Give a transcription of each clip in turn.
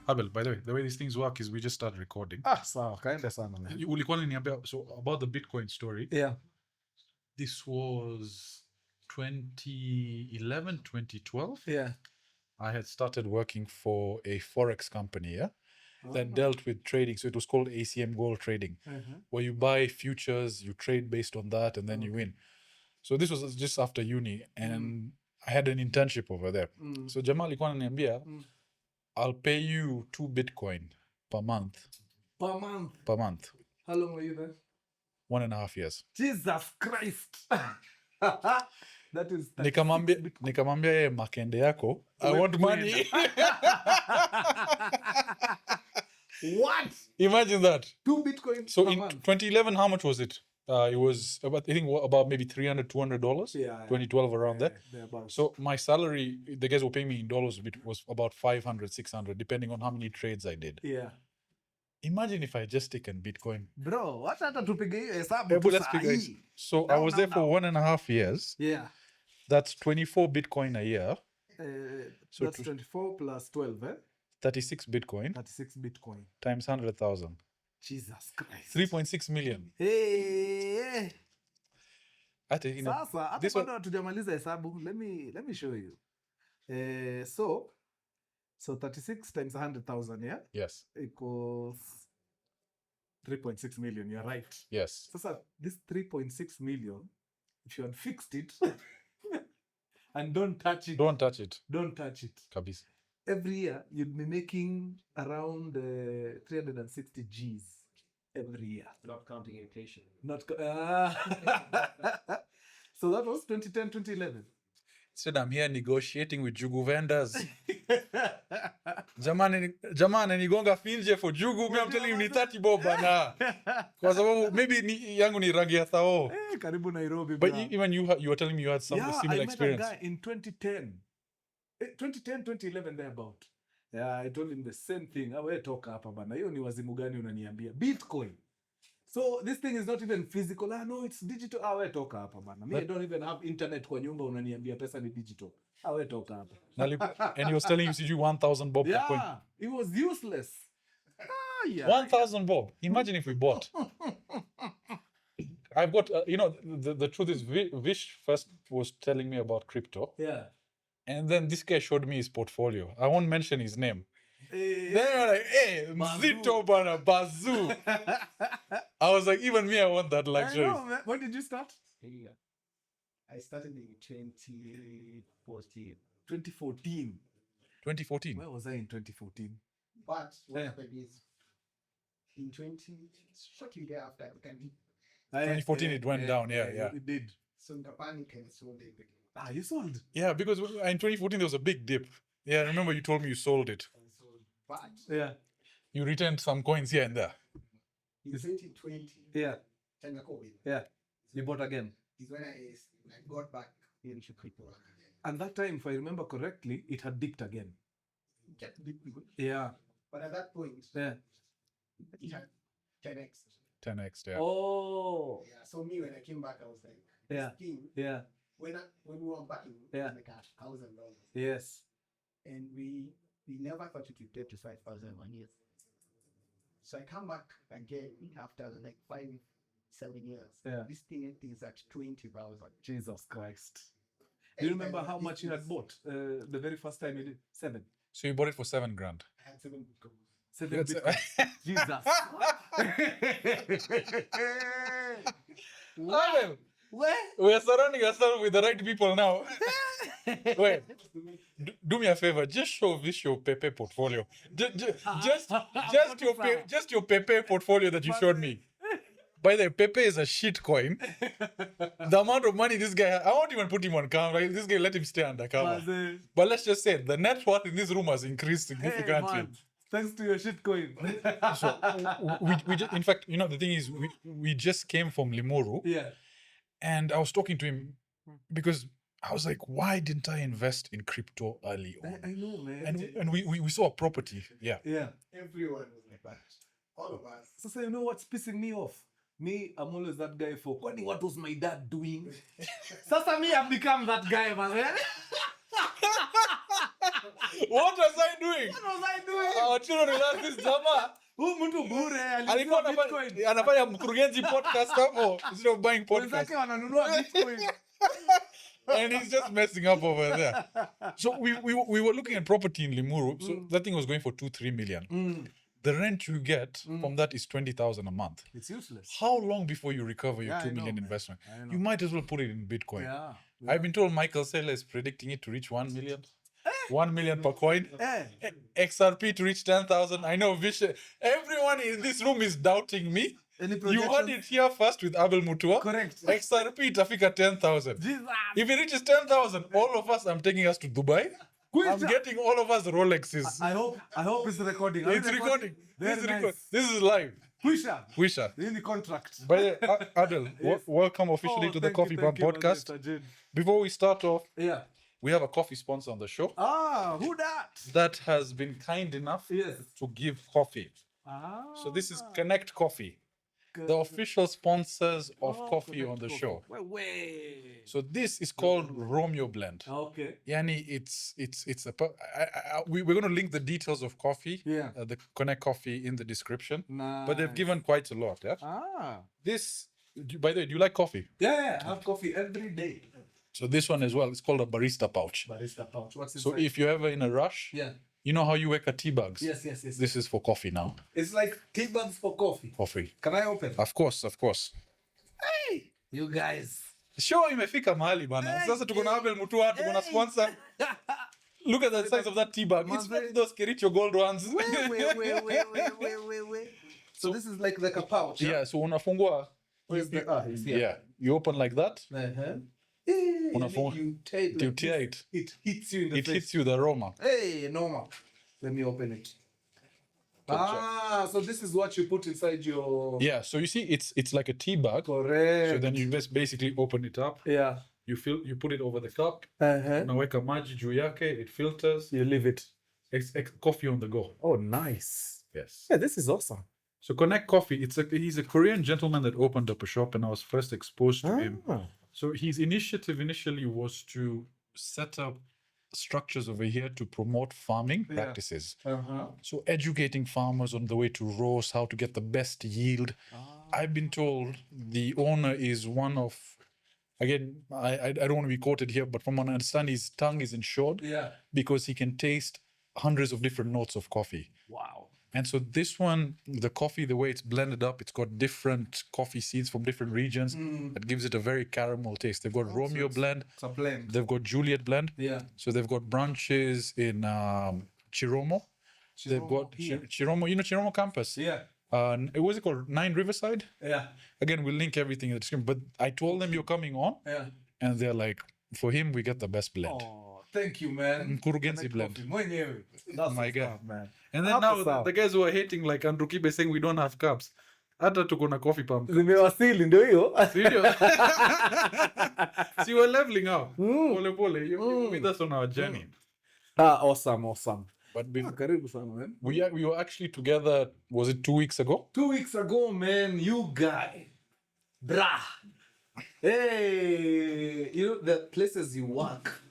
Abel, by the way these things work is we just start recording. Sawa, kaende sana man. Ulikuwa unaniambia so about the Bitcoin story. Yeah. This was 2011, 2012. Yeah. I had started working for a forex company, that dealt with trading. So it was called ACM Gold Trading, where you buy futures, you trade based on that, and then you win. So this was just after uni, and I had an internship over there. So Jamal alikuwa ananiambia, I'll pay you 2 Bitcoin per month. Per month? Per month. How long were you there? 1.5 years. Jesus Christ! That is nikamwambia yeye makende yako, I want money. What? Imagine that. 2 Bitcoin so per in month. 2011, how much was it? It was about, I think, about maybe $300-$200. Yeah. 2012, around there. Thereabouts. So my salary, the guys were paying me in dollars, was about $500-$600, depending on how many trades I did. Yeah. Imagine if I had just taken Bitcoin. Bro, what hata tupige hiyo hesabu tu Let's figure it. sahi. So I was there for 1.5 years. Yeah. That's 24 Bitcoin a year. So That's 24 plus 12, 36 Bitcoin 36 Bitcoin. times 100,000. Jesus Christ. 3.6 million. Hey. Sasa, hata bado hatujamaliza hesabu. Let me show you. So 36 times 100,000, yeah? Yes. Equals 3.6 million, you're right. Yes. Sasa, this 3.6 million, if you had fixed it, and don't touch it. Don't touch it. Don't touch it. Kabisa. Every year, you'd be making around 360 Gs every year. Not counting inflation. So that was 2010, 2011. Said I'm here negotiating with Jugu vendors. Jamani nigonga finje for Jugu. Me, I'm telling you, ni 30 bob bana. Kwa sababu maybe yangu ni rangi ya thao. Karibu Nairobi. But even you were telling me you had some similar experience. I met a guy in 2010. 2010, 2011 thereabout. Yeah, I told him the same thing. Awe toka hapa bana. Hiyo ni wazimu gani unaniambia? Bitcoin. So this thing is not even physical. No, it's digital. Awe toka hapa bana. Me, I don't even have internet kwa nyumba, unaniambia pesa ni digital. Awe toka hapa. And he was telling you, you 1,000 bob per coin. Yeah, it was useless. Yeah. 1,000 bob. Imagine if we bought. I've got, the truth is, Vish first was telling me about crypto. Yeah. And then this guy showed me his portfolio. I won't mention his name. Then you're like, hey, Mzito bana, bazoo. I was like, even me, I want that luxury. I know, man. When did you start? Yeah. I started in 2014. 2014. 2014? Where was I in 2014? But what happened is, in shortly thereafter, 2014 it went down, yeah. It did. So the panic and sold everything. You sold? Yeah, because in 2014 there was a big dip. Yeah, I remember you told me you sold it. But yeah, you returned some coins here and there. In 2020, yeah, COVID. Yeah, you bought again. Is when I got back into crypto again. And that time, if I remember correctly, it had dipped again. It kept dipping. Yeah. But at that point, yeah, it had 10x. 10x, yeah. Oh. Yeah. So me, when I came back, I was like, yeah, yeah. When we were buying, yeah, like $1,000. Yes. And we never thought it would get to 5,000 1 year. So I come back again after like 5-7 years. Yeah. This thing is at 20,000. Jesus Christ. Do you remember how much you had bought the very first time you did? 7. So you bought it for $7,000. I had 7 Bitcoin. 7 Bitcoin. Jesus. Well, where? We are surrounding ourselves with the right people now. Wait, do me a favor. Just show this your Pepe portfolio. Just your Pepe portfolio that you showed me. By the way, Pepe is a shit coin. The amount of money this guy, I won't even put him on camera. This guy, let him stay undercover. But let's just say the net worth in this room has increased significantly. Hey, thanks to your shit coin. So we just, in fact, the thing is, we just came from Limuru. Yeah. And I was talking to him because I was like, why didn't I invest in crypto early on? I know, man. And we saw a property. Yeah. Yeah. Everyone was like that. All of us. So you know what's pissing me off? Me, I'm always that guy for, what was my dad doing? Sasa me, I've become that guy, man. What was I doing? What was I doing? Our children will ask this Jama. Huyu mtu bure Alikuwa alinunua Bitcoin. anafanya Mkurugenzi podcast hapo instead of buying podcast. Wenzake wananunua Bitcoin. And he's just messing up over there. So we were looking at property in Limuru. So that thing was going for 2-3 million. The rent you get from that is 20,000 a month. It's useless. How long before you recover your Yeah, 2 I know, million man. investment? I know. You might as well put it in Bitcoin. Yeah. I've been told Michael Saylor is predicting it to reach 1 million. 1 million per coin. XRP to reach 10,000. I know Vision. Everyone in this room is doubting me. Any You heard it here first with Abel Mutua. Correct. XRP tafika 10,000. Jesus. If it reaches 10,000, all of us, I'm taking us to Dubai. I'm getting all of us Rolexes. I hope it's recording. Are It's you recording. Very This is nice. This is live. Kwisha. Wisha. In the contract. But Adel, welcome officially to the thank you, Coffee thank Pump you, podcast. Mr. Jin. Before we start off, Yeah. we have a coffee sponsor on the show Who that? that has been kind enough Yes. to give coffee. So this is Connect Coffee, the official sponsors of coffee on the show. Wait. So this is called Romeo Blend. Okay. Yani, it's a we're going to link the details of coffee, Yeah. the Connect Coffee in the description. Nice. But they've given quite a lot. Yeah. This, by the way, do you like coffee? Yeah, I have coffee every day. So this one as well. It's called a barista pouch. Barista pouch. What's inside? So if you're ever in a rush, Yeah. you know how you work at tea bags. Yes. This is for coffee now. It's like tea bags for coffee. Coffee. Can I open? Of course. Hey, you guys. Show imefika mahali bana. Sasa tuko na Abel Mutua, tuko na sponsor. Look at the size of that tea bag. It's not those Kericho gold ones. Wait. So this is like a pouch. Yeah, so unafungua. It's here. Yeah, you open like that. Unafungua. You take You tear it. It hits you in the It face. hits you the aroma. Hey, normal. Let me open it. So this is what you put inside your... Yeah, so you see, it's like a tea bag. Correct. So then you just basically open it up. Yeah. You put it over the cup. Uh-huh. Unaweka maji juu yake. It filters. You leave it. It's coffee on the go. Oh, nice. Yes. Yeah, this is awesome. So Connect Coffee. He's a Korean gentleman that opened up a shop, and I was first exposed to him. So his initiative initially was to set up structures over here to promote farming practices. So educating farmers on the way to roast, how to get the best yield. I've been told the owner is one of, again, I don't want to be quoted here, but from what I understand, his tongue is insured because he can taste hundreds of different notes of coffee. Wow. And so this one, the coffee, the way it's blended up, it's got different coffee seeds from different regions. That gives it a very caramel taste. They've got Romeo blend. It's a blend. They've got Juliet blend. Yeah. So they've got branches in Chiromo. They've got Chiromo, Chiromo campus. Yeah. What's it called? 9 Riverside? Yeah. Again, we'll link everything in the description. But I told them you're coming on. Yeah. And they're like, for him, we get the best blend. Oh, thank you, man. Mkurugenzi blend. Mwenyewe. That's my God. man. And then now the guys who are hating like Andrew Kibe saying we don't have cups. Hata tuko na coffee pump. Zimewasili ndio hiyo. Serious? See, we're leveling up. Pole pole. You're with us on our journey. Awesome. But Karibu sana, man. we were actually together, was it 2 weeks ago? 2 weeks ago, man, you guy. Brah. Hey, the places you work.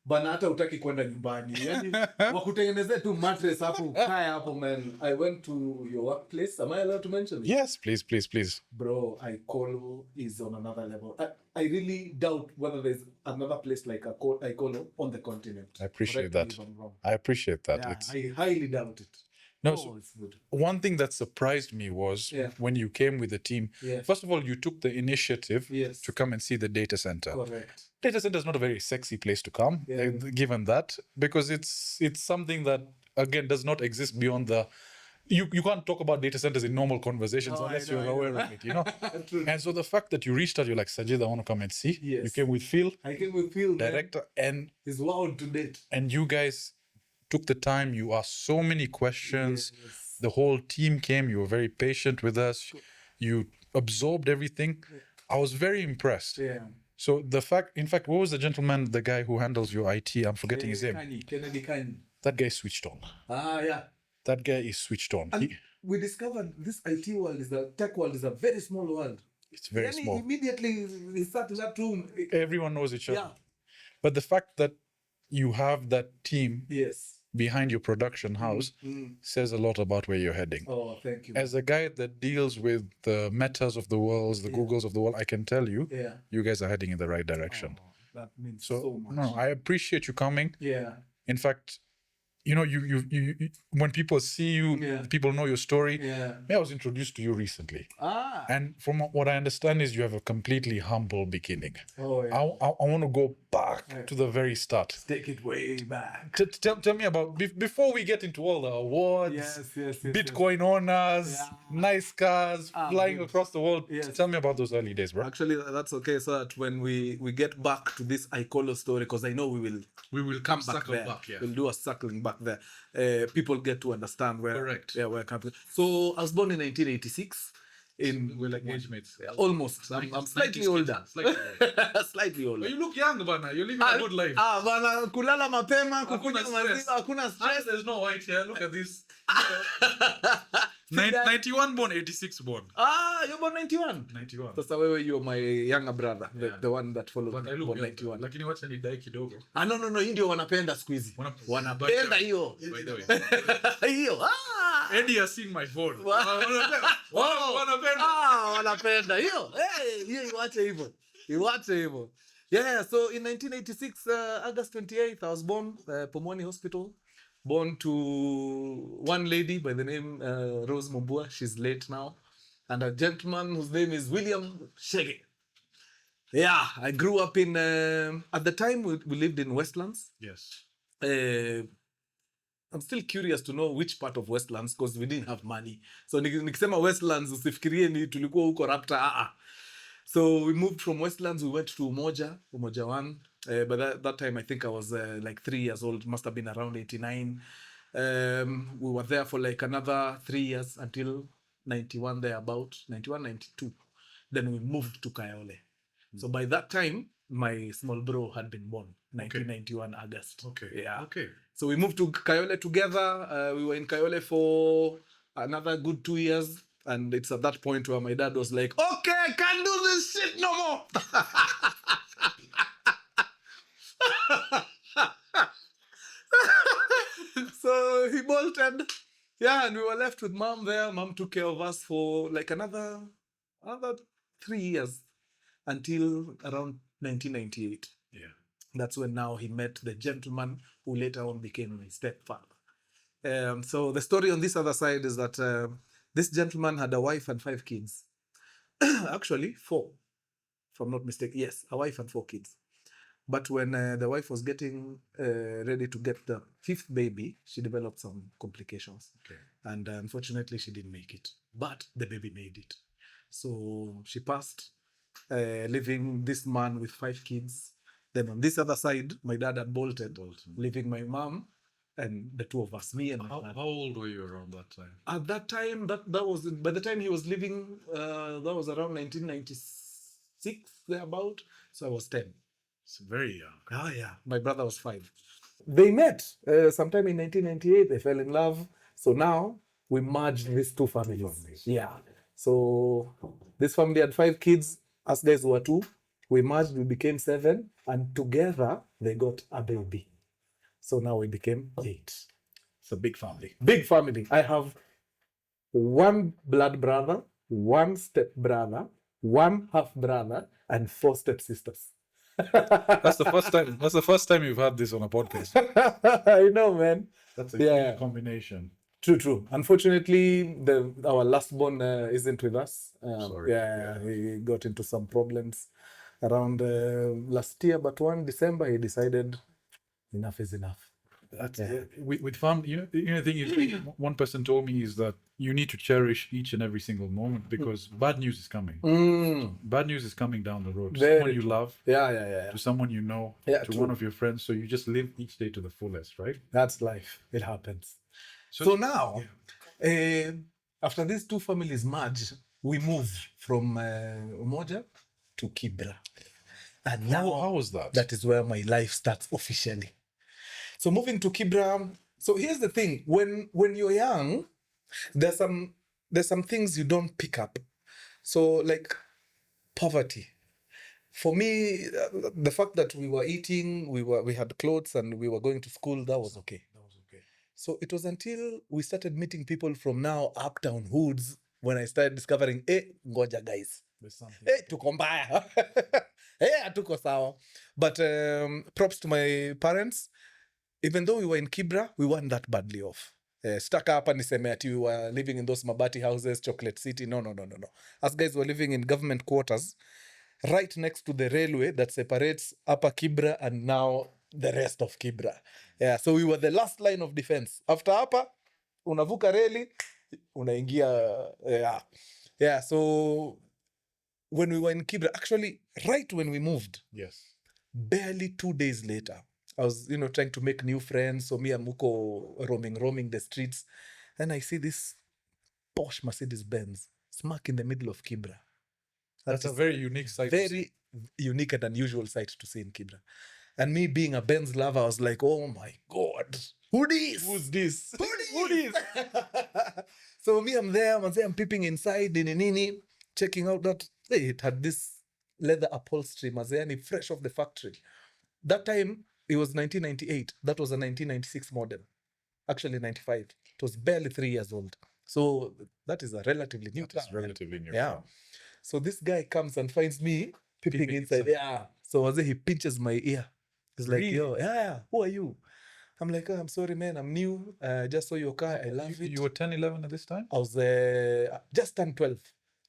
Bana hata utaki kwenda nyumbani. Yani wakutengenezea tu mattress hapo ukae hapo, man. I went to your workplace. Am I allowed to mention it? Yes, please. Bro, Ikolo is on another level. I really doubt whether there's another place like Ikolo on the continent. I appreciate Correct me that. if I'm wrong. I appreciate that. Yeah, It's, I highly doubt it. no, Oh, so it's good. one thing that surprised me was when you came with the team. Yeah. First of all, you took the initiative Yes. to come and see the data center. Correct. Data center is not a very sexy place to come, given that, because it's something that again does not exist beyond the. You can't talk about data centers in normal conversations unless you're aware of it, And so the fact that you reached out, you're like, Sajid, I want to come and see. Yes. You came with Phil, I came with Phil, director, and he's wild to date. you guys took the time. You asked so many questions. Yes. The whole team came. You were very patient with us. You absorbed everything. I was very impressed. Yeah. So in fact, what was the gentleman, the guy who handles your IT? I'm forgetting his name. Kennedy Kanye. That guy switched on. Yeah. That guy is switched on. And we discovered this IT world tech world is a very small world. It's very small. Immediately we sat in that room. Everyone knows each other. Yeah. But the fact that you have that team Yes. behind your production house says a lot about where you're heading. Oh, thank you. As a guy that deals with the Metas of the world, the Googles of the world, I can tell you, you guys are heading in the right direction. Oh, that means so much. No, I appreciate you coming. Yeah. In fact, you know, you when people see you, people know your story. Yeah. I was introduced to you recently. Ah. And from what I understand is you have a completely humble beginning. Oh, yeah. I want to go back to the very start. Take it way back. Tell me about, before we get into all the awards, Bitcoin owners, nice cars, flying across the world. Tell me about those early days, bro. Actually, that's okay. So that when we get back to this Icolo story, because I know we will come back there. We'll do a circling back there. People get to understand where. Correct. Yeah, where coming. So I was born in 1986. We're like age mates. Almost. I'm slightly older. Slightly older. But you look young, bana. You're living a good life. Bana, kulala mapema, kukunywa maziwa, hakuna stress. There's no white here. Look at this. 91 born, 86 born. You're born 91. 91. Sasa wewe, you're my younger brother, the one that followed But I look born young. 91. Lakini wacha nidai kidogo. No, hii ndio wanapenda siku hizi. Wanapenda hiyo. By the way. Hiyo. Eddie has seen my phone. Wanapenda hiyo. Hiyo iwache hivyo. Yeah, so in 1986, August 28th, I was born, Pomoni Hospital. Born to one lady by the name Rose Mumbua. She's late now. And a gentleman whose name is William Shege. Yeah, I grew up in... at the time, we lived in Westlands. Yes. I'm still curious to know which part of Westlands, because we didn't have money. So nikisema Westlands, usifikirie ni tulikuwa huko Rapta. So we moved from Westlands, we went to Umoja 1. But that time, I think I was like 3 years old, must have been around 89. We were there for like another 3 years until 91, thereabout, 91, 92. Then we moved to Kayole. So by that time, my small bro had been born, 1991 August. Okay. Yeah. Okay. So we moved to Kayole together. We were in Kayole for another good 2 years. And it's at that point where my dad was like, okay, I can't do this shit no more. So he bolted. Yeah, and we were left with mom there. Mom took care of us for like another 3 years until around 1998. Yeah. That's when now he met the gentleman who later on became my stepfather. So the story on this other side is that this gentleman had a wife and 5 kids. Actually, 4, if I'm not mistaken. Yes, a wife and 4 kids. But when the wife was getting ready to get the 5th baby, she developed some complications. Okay. And unfortunately, she didn't make it. But the baby made it. So she passed, leaving this man with 5 kids. Then on this other side, my dad had bolted. Leaving my mom and the 2 of us, me and my dad. How old were you around that time? At that time, that was, by the time he was leaving, that was around 1996, thereabout. So I was 10. It's very young. Oh, yeah. My brother was 5. They met sometime in 1998. They fell in love. So now we merged these 2 families. Yeah. So this family had 5 kids. Us guys were 2. We merged, we became 7. And together, they got a baby. So now we became 8. It's a big family. Big family. I have 1 blood brother, 1 step brother, 1 half brother, and 4 step sisters. That's the first time. That's the first time you've had this on a podcast. I know, man. That's a good combination. True. Unfortunately, our last born isn't with us. Sorry. Yeah, he got into some problems around last year, but one December he decided enough is enough. That's with family. The thing is, one person told me is that you need to cherish each and every single moment because bad news is coming. Bad news is coming down the road. To someone you love, to someone you know, to one of your friends. So you just live each day to the fullest, right? That's life. It happens. So now, after these 2 families merge, we move from Umoja to Kibra. And now, how was that? That is where my life starts officially. So moving to Kibra. So here's the thing: when you're young, there's some things you don't pick up. So like poverty, For me, the fact that we were eating, we had clothes, and we were going to school, that was okay. That was okay. So it was until we started meeting people from now uptown hoods when I started discovering, ngoja guys, There's something. tuko mbaya. Hatuko sawa. But props to my parents. Even though we were in Kibra, we weren't that badly off. Stuck up and we were living in those mabati houses, Chocolate City. No. Us guys were living in government quarters right next to the railway that separates Upper Kibra and now the rest of Kibra. Yeah, so we were the last line of defense. After Upper, unavuka reli, unaingia. Yeah, so when we were in Kibra, actually, right when we moved, Yes. barely 2 days later, I was, trying to make new friends. So me and Muko roaming the streets. And I see this posh Mercedes-Benz smack in the middle of Kibra. That's a very unique sight. Very unique and unusual sight to see in Kibra. And me being a Benz lover, I was like, oh my God, who this? Who's this? Who this? So me, I'm there, I'm peeping inside, nini, checking out that, it had this leather upholstery, mazeni, fresh off the factory. That time, it was 1998. That was a 1996 model. Actually, 95. It was barely 3 years old. So that is a relatively new car. Relatively new. Yeah. So this guy comes and finds me peeping inside. Yeah. So he pinches my ear. He's like, Really? yo, yeah, who are you? I'm like, I'm sorry, man. I'm new. Just saw your car. I love it. You were 10, 11 at this time? I was just turned 12.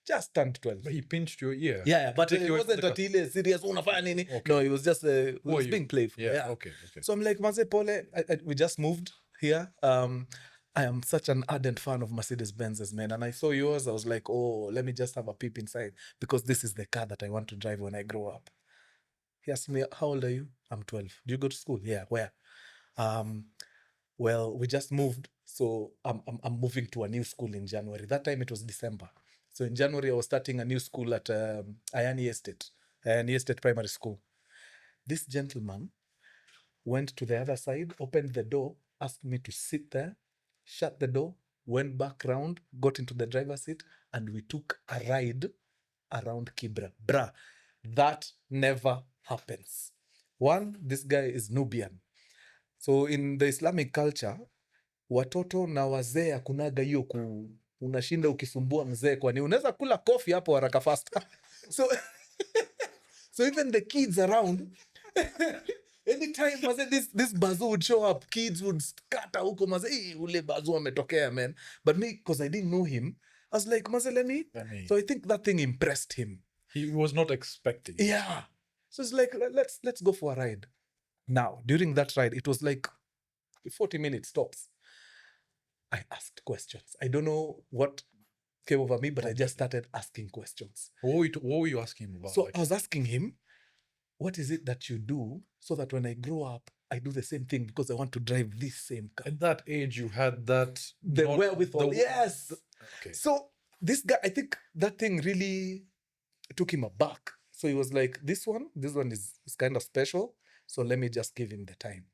Just turned 12. But he pinched your ear. Yeah, but Take it you wasn't into a tile serious. Okay. No, it was just it Who are was you? being playful. Yeah, okay. So I'm like, Maze Pole, we just moved here. I am such an ardent fan of Mercedes-Benz's, man. And I saw yours. I was like, oh, let me just have a peep inside because this is the car that I want to drive when I grow up. He asked me, how old are you? I'm 12. Do you go to school? Yeah, where? Well, we just moved. So I'm moving to a new school in January. That time it was December. So in January, I was starting a new school at Ayani Estate Primary School. This gentleman went to the other side, opened the door, asked me to sit there, shut the door, went back round, got into the driver's seat, and we took a ride around Kibra. Bruh, that never happens. One, this guy is Nubian. So in the Islamic culture, watoto na wazee hakunaga hiyo unashinda ukisumbua mzee kwani unaweza kula coffee hapo haraka fasta. So even the kids around anytime this bazu would show up, kids would scatter huko maze, ule bazu ametokea, man. But me, because I didn't know him, I was like, maze, let me. So I think that thing impressed him. He was not expecting. Yeah. So it's like, let's go for a ride. Now, during that ride, it was like 40 minutes tops. I asked questions. I don't know what came over me, but I just started asking questions. What were you asking him about? So I was asking him, what is it that you do so that when I grow up, I do the same thing because I want to drive this same car? At that age, you had that... The wherewithal. Yes. Okay. So this guy, I think that thing really took him aback. So he was like, this one is kind of special. So let me just give him the time.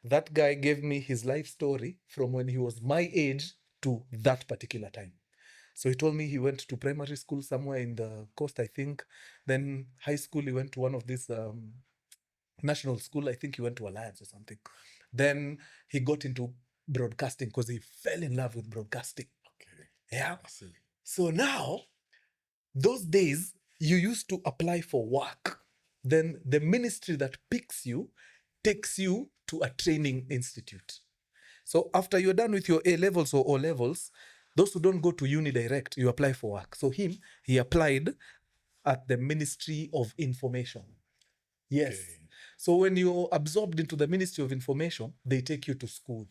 That guy gave me his life story from when he was my age to that particular time. So he told me he went to primary school somewhere in the coast, I think. Then high school, he went to one of these national school. I think he went to Alliance or something. Then he got into broadcasting because he fell in love with broadcasting. Okay. Yeah. I see. So now, those days, you used to apply for work. Then the ministry that picks you takes you to a training institute. So after you're done with your A-levels or O-levels, those who don't go to uni direct, you apply for work. So he applied at the Ministry of Information. Yes. Okay. So when you're absorbed into the Ministry of Information, they take you to school.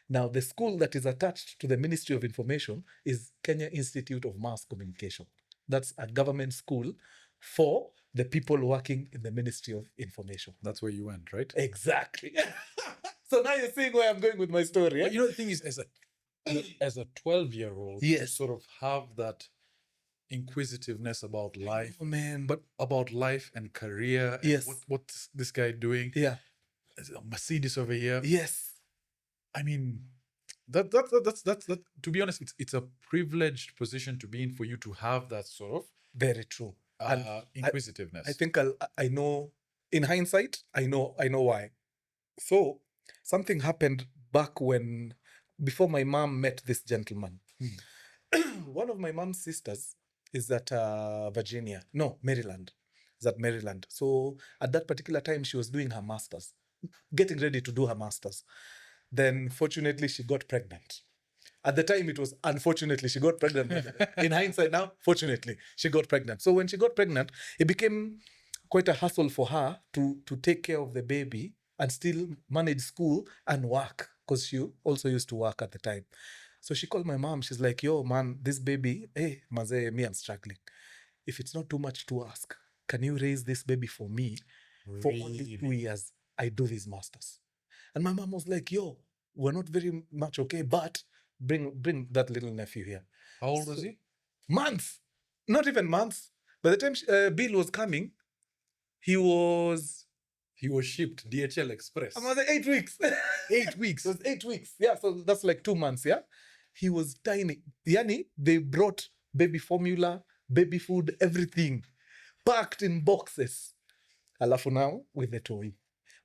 Now, the school that is attached to the Ministry of Information is Kenya Institute of Mass Communication. That's a government school for the people working in the Ministry of Information. That's where you went, right? Exactly. So now you're seeing where I'm going with my story. But the thing is, as a 12-year-old, yes, to sort of have that inquisitiveness about life, man, but about life and career. Yes. And what's this guy doing? Yeah. Mercedes over here. Yes. I mean, that's to be honest, it's a privileged position to be in for you to have that sort of very true Inquisitiveness. I think I know, in hindsight, I know why. So something happened back before my mom met this gentleman. One of my mom's sisters is at Maryland. Is at Maryland. So at that particular time, she was doing her master's, getting ready to do her master's. Then fortunately, she got pregnant. At the time, it was unfortunately she got pregnant. In hindsight now, fortunately, she got pregnant. So when she got pregnant, it became quite a hassle for her to take care of the baby and still manage school and work, because she also used to work at the time. So she called my mom. She's like, yo, man, this baby, hey, maze, me, I'm struggling. If it's not too much to ask, can you raise this baby for me for only 2 years? I do these masters. And my mom was like, yo, we're not very much okay, but bring that little nephew here. How old was he? Months. Not even months. By the time Bill was coming, he was shipped DHL Express. I'm 8 weeks. 8 weeks. It was 8 weeks. Yeah, so that's like 2 months, yeah? He was tiny. Yani, they brought baby formula, baby food, everything, packed in boxes. Alafu now with the toy.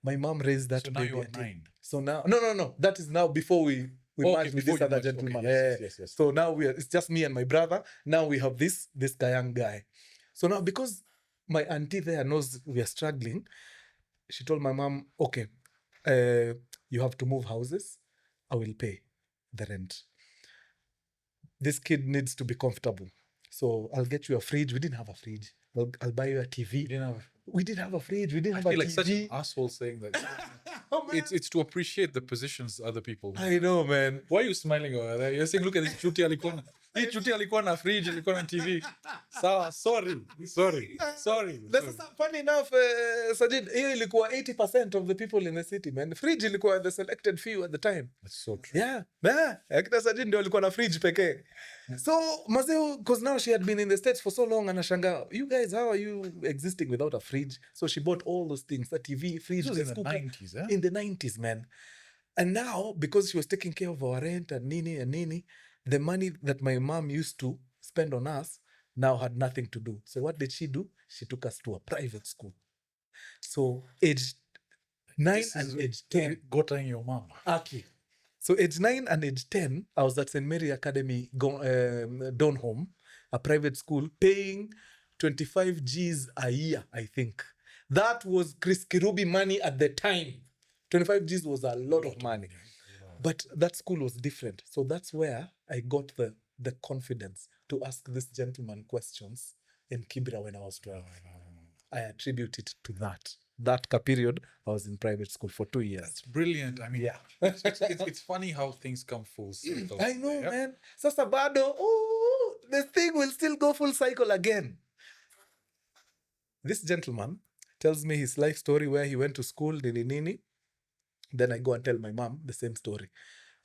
My mom raised that So now baby. you are 9. So now, no. That is now before we merged with this other gentleman. Okay, yes. So now it's just me and my brother. Now we have this young guy. So now, because my auntie there knows we are struggling, she told my mom, okay, you have to move houses. I will pay the rent. This kid needs to be comfortable. So I'll get you a fridge. We didn't have a fridge. I'll buy you a TV. We didn't have a fridge. We didn't have a TV. Like such an asshole saying that. Oh, it's to appreciate the positions other people. I know, man. Why are you smiling over there? You're saying, look at this chuti alikuwa. Hii chuti alikuwa na fridge, alikuwa na TV. Sorry. That's funny enough, Sajid, hiyo ilikuwa 80% of the people in the city, man. Fridge ilikuwa the selected few at the time. That's so true. Yeah. Akina Sajid ndio alikuwa na fridge pekee. So, Mazeo, because now she had been in the States for so long, and Ashanga, you guys, how are you existing without a fridge? So she bought all those things, the TV, fridge. This was in the 90s, eh? In the 90s, man. And now, because she was taking care of our rent and Nini, the money that my mom used to spend on us now had nothing to do. So what did she do? She took us to a private school. So age 9 and age 10. Gottering your mom. Okay. So age 9 and age 10, I was at St. Mary Academy, Donholm, a private school, paying 25 Gs a year, I think. That was Chris Kirubi money at the time. 25 Gs was a lot of money. But that school was different. So that's where I got the confidence to ask this gentleman questions in Kibra when I was 12. I attribute it to that. That period, I was in private school for 2 years. That's brilliant. I mean, yeah. it's funny how things come full circle. I know, man. Sasa bado, the thing will still go full cycle again. This gentleman tells me his life story where he went to school, nini. Then I go and tell my mom the same story.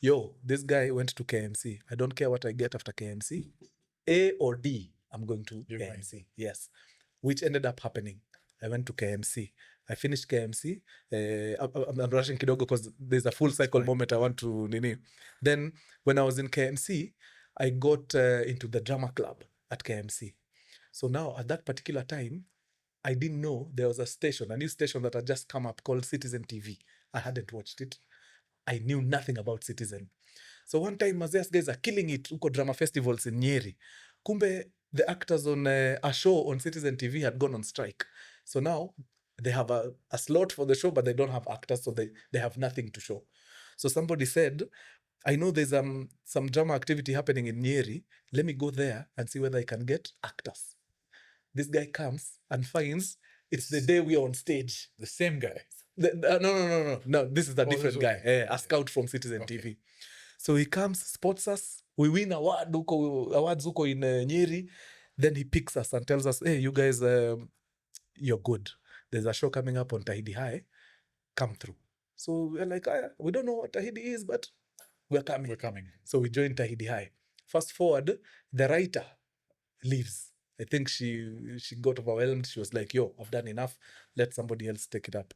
Yo, this guy went to KMC. I don't care what I get after KMC. A or D, I'm going to KMC. Right. Yes. Which ended up happening. I went to KMC. I finished KMC. I'm rushing kidogo because there's a full cycle moment I want to nini. Then when I was in KMC, I got into the drama club at KMC. So now at that particular time, I didn't know there was a new station that had just come up called Citizen TV. I hadn't watched it. I knew nothing about Citizen. So one time, Mazias guys are killing it uko drama festivals in Nyeri. Kumbe, the actors on a show on Citizen TV had gone on strike. So now, they have a slot for the show, but they don't have actors, so they have nothing to show. So somebody said, I know there's some drama activity happening in Nyeri. Let me go there and see whether I can get actors. This guy comes and finds it's the day we are on stage. The same guy. No. This is a different guy. A scout from Citizen TV. So he comes, spots us. We win awards huko in Nyeri. Then he picks us and tells us, hey, you guys, you're good. There's a show coming up on Tahidi High. Come through. So we're like, we don't know what Tahidi is, but we're coming. So we joined Tahidi High. Fast forward, the writer leaves. I think she got overwhelmed. She was like, yo, I've done enough. Let somebody else take it up.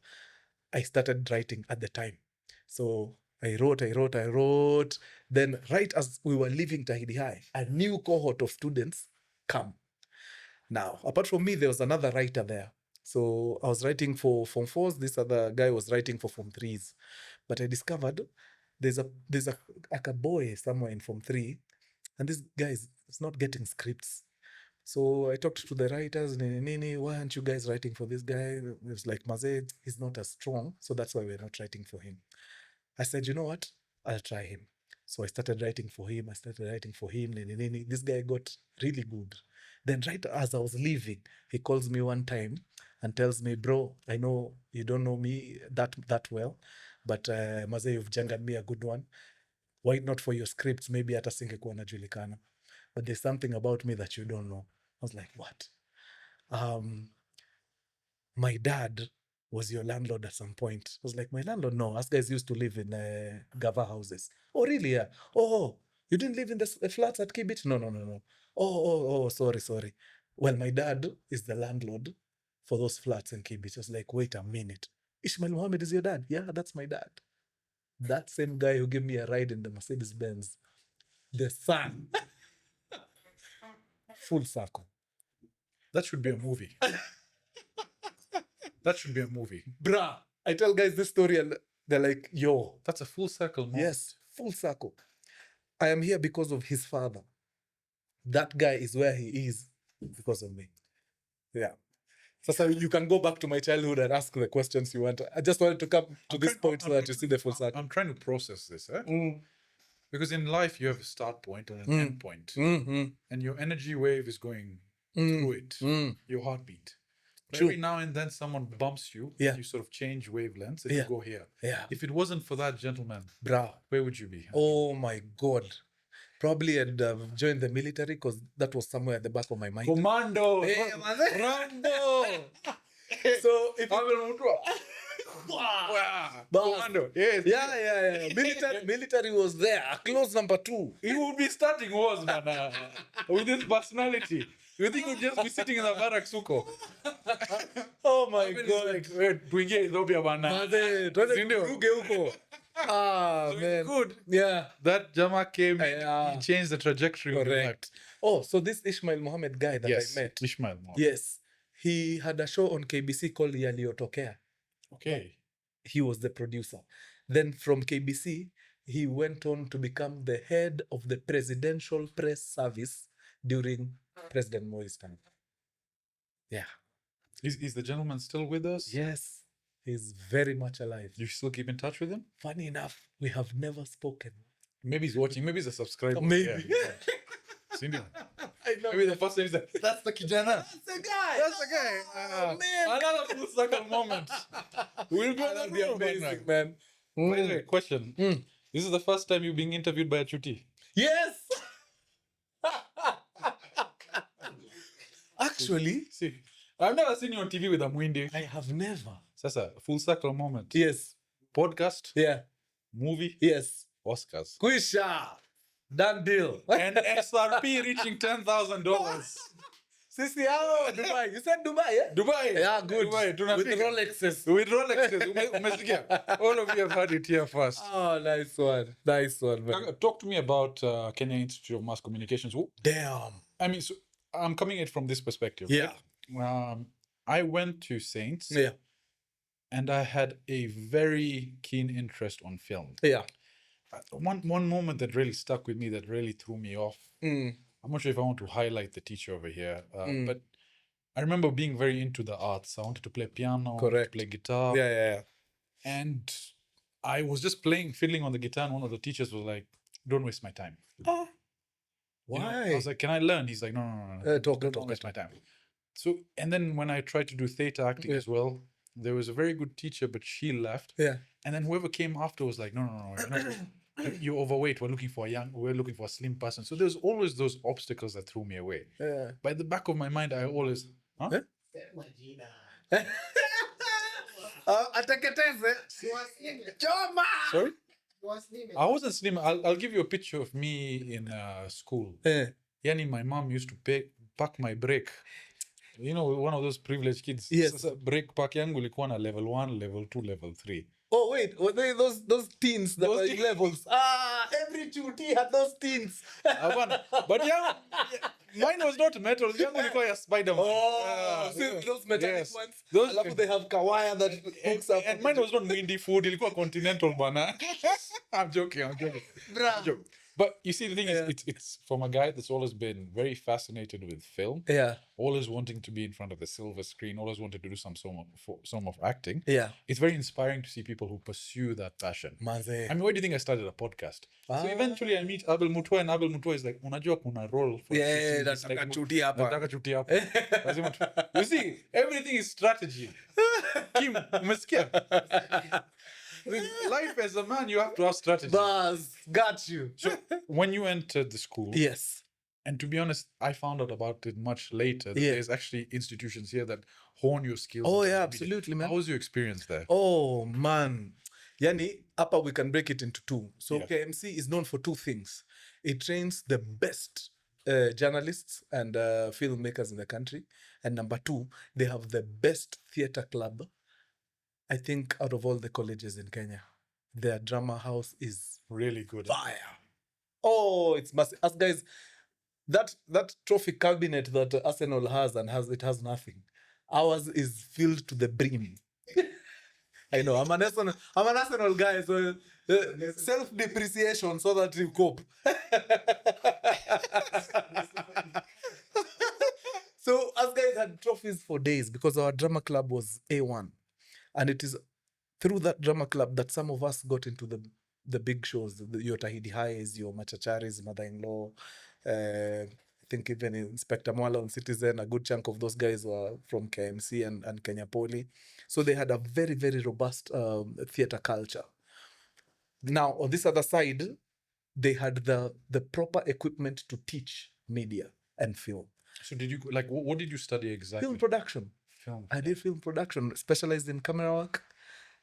I started writing at the time. So I wrote. Then right as we were leaving Tahidi High, a new cohort of students come. Now, apart from me, there was another writer there. So I was writing for Form 4s. This other guy was writing for Form 3s. But I discovered there's like a boy somewhere in Form 3, and this guy is not getting scripts. So I talked to the writers, Nini, why aren't you guys writing for this guy? It was like, Maze, he's not as strong, so that's why we're not writing for him. I said, you know what? I'll try him. So I started writing for him. Nini. This guy got really good. Then right as I was leaving, he calls me one time and tells me, bro, I know you don't know me that well, but Maze, you've jangered me a good one. Why not for your scripts? Maybe hata singekuwa najulikana. But there's something about me that you don't know. I was like, what? My dad was your landlord at some point. I was like, my landlord? No, us guys used to live in Gava houses. Oh, really? Yeah. Oh, you didn't live in the flats at Kibit? No. Oh, sorry. Well, my dad is the landlord for those flats in Kibit. I was like, wait a minute. Ishmael Mohammed is your dad? Yeah, that's my dad. That same guy who gave me a ride in the Mercedes Benz. The son. Full circle. That should be a movie. That should be a movie. Bruh. I tell guys this story and they're like, yo. That's a full circle moment. Yes, full circle. I am here because of his father. That guy is where he is because of me. Yeah. So you can go back to my childhood and ask the questions you want. I just wanted to come to this point so that you see the full circle. I'm trying to process this. Because in life, you have a start point and an end point. And your energy wave is going through it, your heartbeat. Every now and then someone bumps you, you sort of change wavelengths and you go here. Yeah. If it wasn't for that gentleman, bruh, where would you be? Oh my God. Probably I'd joined the military because that was somewhere at the back of my mind. Commando! Hey, Rambo! So if Abel Mutua. Commando. Yes. Yeah. Military was there. Close number 2. He would be starting wars, man. With this personality. You think he'd just be sitting in the barracks, Suko? Oh my God. Like, tuingie Ethiopia, bana. Man. Good. Yeah. That Jama came, he changed the trajectory of your life. Oh, so this Ishmael Mohammed guy that I met. Ishmael Mohammed. Yes. He had a show on KBC called Yaliyotokea. Okay. He was the producer. Then from KBC, he went on to become the head of the Presidential Press Service during President Moi's time. Yeah. Is the gentleman still with us? Yes. He's very much alive. You still keep in touch with him? Funny enough, we have never spoken. Maybe he's watching. Maybe he's a subscriber. Maybe. Yeah. I know. Maybe the first time he's like, that's the kijana. That's the guy. That's the guy. Oh, man. Another full circle moment. We'll go That'll be amazing, man. By the way, question. This is the first time you're being interviewed by a chuti? Yes. Actually, see, I've never seen you on TV with a Mwindi. I have never. Sasa, full circle moment. Yes. Podcast. Yeah. Movie. Yes. Oscars. Kwisha. Done deal. And SRP reaching $10,000. Sisi hao Dubai. You said Dubai, yeah? Dubai. Yeah, good. Dubai. With Rolexes. With Rolexes. Umesikia? All of you have heard it here first. Oh, nice one. Nice one, man. Talk to me about Kenya Institute of Mass Communications. Damn. I mean, so I'm coming at it from this perspective. Yeah. Right? I went to Saints. Yeah. And I had a very keen interest on film. Yeah. One moment that really stuck with me, that really threw me off. I'm not sure if I want to highlight the teacher over here, but I remember being very into the arts. I wanted to play piano, Correct. play guitar. Yeah. And I was just fiddling on the guitar, and one of the teachers was like, don't waste my time. Why? You know, I was like, can I learn? He's like, no. Don't waste my time. So, and then when I tried to do theater acting as well, there was a very good teacher, but she left. Yeah. And then whoever came after was like, no. You're overweight. We're looking for a slim person. So there's always those obstacles that threw me away. Yeah. By the back of my mind, I always, Ateketeze. Choma. Sorry? I wasn't slim. I'll give you a picture of me in school. Yani, my mom used to pack my brake. You know, one of those privileged kids. Yes. Sasa brake pack yangu ilikuwa na level 1, level 2, level 3. Oh wait, were they those teens that Those are in levels? Every chuti had those teens. But yeah, Mine was not metal. Yangu ilikuwa ya Spider-Man. See those metallic yes. ones. Those- Alafu they have kawaya that hooks up. And mine was not Windy Food. Ilikuwa Continental bana. I'm joking. Bruh. Joke. But you see, the thing is, it's from a guy that's always been very fascinated with film, Yeah. always wanting to be in front of the silver screen, always wanted to do some of acting. Yeah. It's very inspiring to see people who pursue that passion. Manze. I mean, why do you think I started a podcast? So eventually I meet Abel Mutua, and Abel Mutua is like, unajua kuna role for Yeah, this, nataka like, chuti hapa. nataka chuti hapa. Lazima you see, everything is strategy. Kim, umesikia? Life as a man, you have to have strategy. Buzz, got you. So when you entered the school, Yes. and to be honest, I found out about it much later. That Yeah. There's actually institutions here that hone your skills. Oh, in yeah, media. absolutely, man. How was your experience there? Oh, man. Yani, hapa we can break it into two. So Yeah. KMC is known for two things. It trains the best journalists and filmmakers in the country. And number two, they have the best theater club, I think, out of all the colleges in Kenya. Their drama house is Really good. fire. Oh, it's massive. As guys, that trophy cabinet that Arsenal has has nothing. Ours is filled to the brim. I know I'm an Arsenal guy, so self-depreciation so that you cope. So us guys had trophies for days because our drama club was A1, and it is through that drama club that some of us got into the big shows, your Tahidi Highs, your Machacharis, Mother-in-Law. I think even Inspector Mwala on Citizen, a good chunk of those guys were from KMC and Kenya Poly. So they had a very, very robust theater culture. Now, on this other side, they had the proper equipment to teach media and film. So did you like what did you study exactly? Film production. Film. I did film production, specialized in camera work.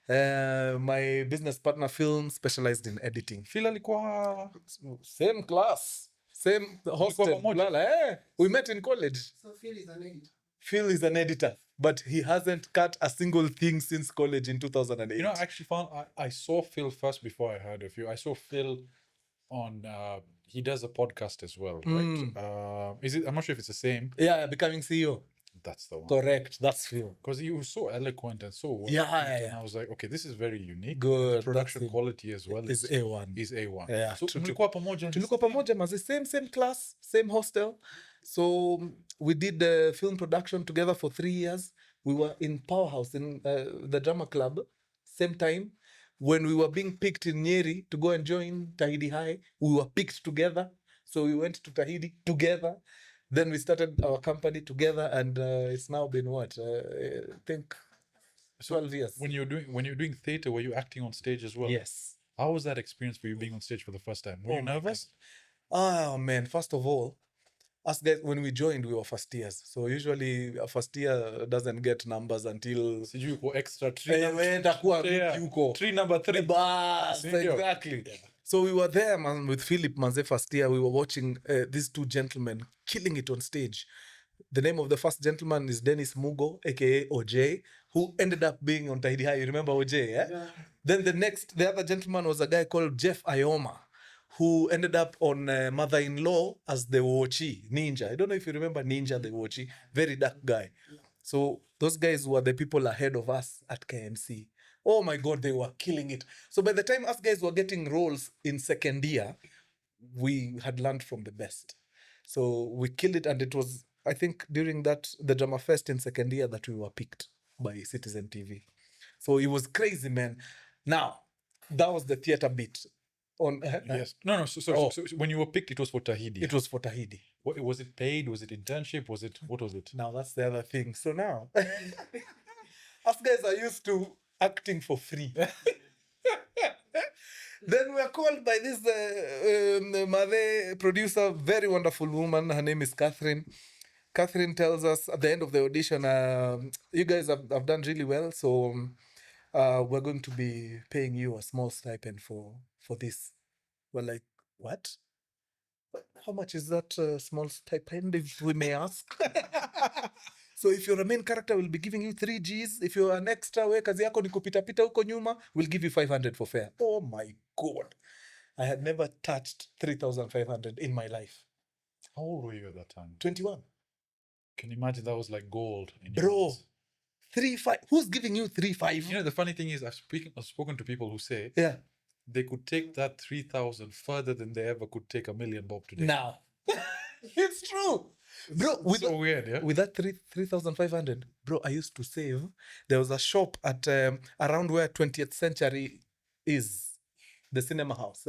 My business partner film specialized in editing. Phil alikuwa Same class, same hostel. pamoja? Lala, we met in college. So Phil is an editor. Phil is an editor, but he hasn't cut a single thing since college in 2008. You know, I actually found I saw Phil first before I heard of you. I saw Phil on he does a podcast as well, right? Is it? I'm not sure if it's the same. Yeah, becoming CEO. That's the one. Correct. That's Phil. Because he was so eloquent and so well. Yeah. And I was like, okay, this is very unique. Good. Production That's it. quality as well Is A1. is A1. Yeah, So true, mlikuwa pamoja. Tulikuwa pamoja mazi, same class, same hostel. So we did the film production together for 3 years. We were in Powerhouse in the drama club, same time. When we were being picked in Nyeri to go and join Tahidi High, we were picked together. So we went to Tahidi together. Then we started our company together, and it's now been what? I think 12 years. When you're doing theater, were you acting on stage as well? Yes. How was that experience for you being on stage for the first time? Were you my nervous? Oh man, first of all, us guys, when we joined, we were first years. So usually a first year doesn't get numbers until Sijui uko extra three. Three number three. Bas, Sindio? exactly. So we were there, man, with Philip Manze first year. We were watching these two gentlemen killing it on stage. The name of the first gentleman is Dennis Mugo, aka OJ, who ended up being on Tahidi High. You remember OJ, yeah? Then the other gentleman was a guy called Jeff Ioma, who ended up on Mother-in-Law as the Wochi, Ninja. I don't know if you remember Ninja, the Wochi. Very dark guy. So those guys were the people ahead of us at KMC. Oh my God, they were killing it. So by the time us guys were getting roles in second year, we had learned from the best. So we killed it, and it was, I think, during the Drama Fest in second year that we were picked by Citizen TV. So it was crazy, man. Now, that was the theater bit. Yes. No. So when you were picked, it was for Tahidi. It was for Tahidi. Was it paid? Was it internship? What was it? Now, that's the other thing. So now, us guys are used to acting for free. Then we are called by this Mother producer, very wonderful woman. Her name is Catherine. Catherine tells us at the end of the audition, you guys have done really well, so we're going to be paying you a small stipend for this. We're like, what? How much is that small stipend, if we may ask? So if you're a main character, we'll be giving you 3 Gs. If you're an extra, we kazi yako ni kupita-pita huko nyuma, we'll give you 500 for fare. Oh my God. I had never touched 3,500 in my life. How old were you at that time? 21. Can you imagine that was like gold in your Bro, hands? 3.5. Who's giving you 3.5? You know, the funny thing is, I've spoken to people who say Yeah. they could take that 3,000 further than they ever could take $1 million bob today. Now. It's true. Bro, with So weird, yeah? with that 3,500, bro, I used to save. There was a shop at around where 20th Century is, the cinema house,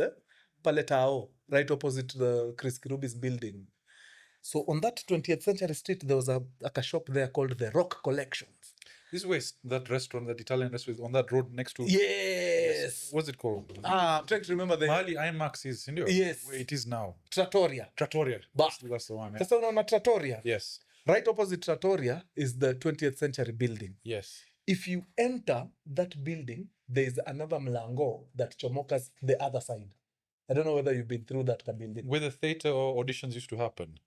Pale Tao, right opposite the Chris Kirubi's building. So on that 20th Century Street, there was a shop there called the Rock Collections. This was that restaurant, that Italian restaurant on that road next to. Yes. What's it called? I'm trying to remember the Mali IMAX is, Yes. where it is now. Trattoria. Trattoria. Ba. That's the one. Yeah. Sasa unaona Trattoria. Yes. Right opposite Trattoria is the 20th Century building. Yes. If you enter that building, there is another mlango that chomokas the other side. I don't know whether you've been through that building. Where the theater or auditions used to happen.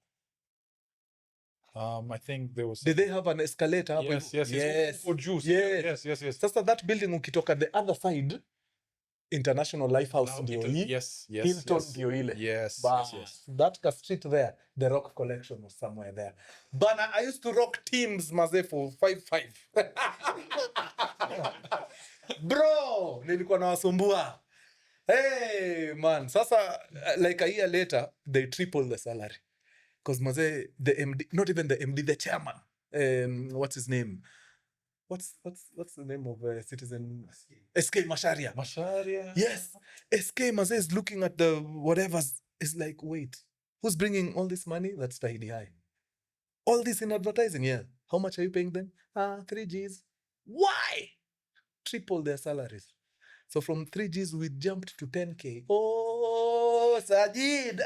I think there was. Did they have an escalator? up Yes, with- yes, yes. For juice. Yes. Yes. Sasa that building ukitoka the other side, International Lifehouse Now ndio it- hii. Yes. Hilton ndio ile. Yes. Bas, Yes. that ka street there, the Rock Collection was somewhere there. Bana, I used to rock teams maze for 5-5. Bro, nilikuwa nawasumbua. Hey, man. Sasa, like a year later, they tripled the salary. Because maze, the MD, not even the MD, the chairman. What's his name? What's the name of Citizen? SK Masharia. Masharia. Yes. SK Maze is looking at the whatever's. It's like, wait, who's bringing all this money? That's Tahidi High. All this in advertising, yeah. How much are you paying them? 3 Gs. Why? Triple their salaries. So from 3 Gs, we jumped to 10K. Oh, Sajid.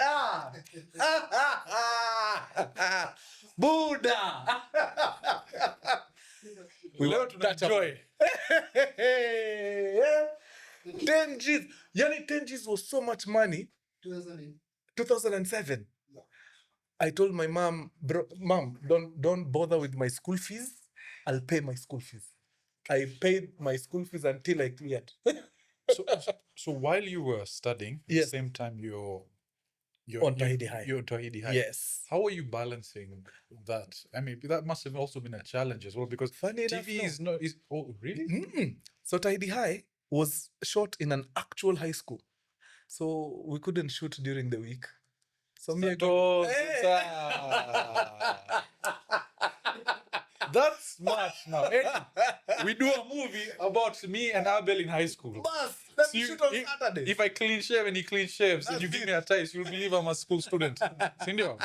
Buddha. We learned to enjoy. 10 Gs. Yani 10 Gs was so much money. 2007. I told my mom, Mom, don't bother with my school fees. I'll pay my school fees. I paid my school fees until I cleared. So while you were studying, at the Yes. same time you're On Tahidi High. You're on Tahidi High. Yes. How are you balancing that? I mean, that must have also been a challenge as well, because Funny enough, TV no. is not. Oh, really? Mm-mm. So Tahidi High was shot in an actual high school. So we couldn't shoot during the week. So me, I go, That's smart now. Eddie, we do a movie about me and Abel in high school. Boss, let So me shoot on Saturday. if I clean shave and he clean shaves and you That's give me a tie, you'll believe I'm a school student. Sindio?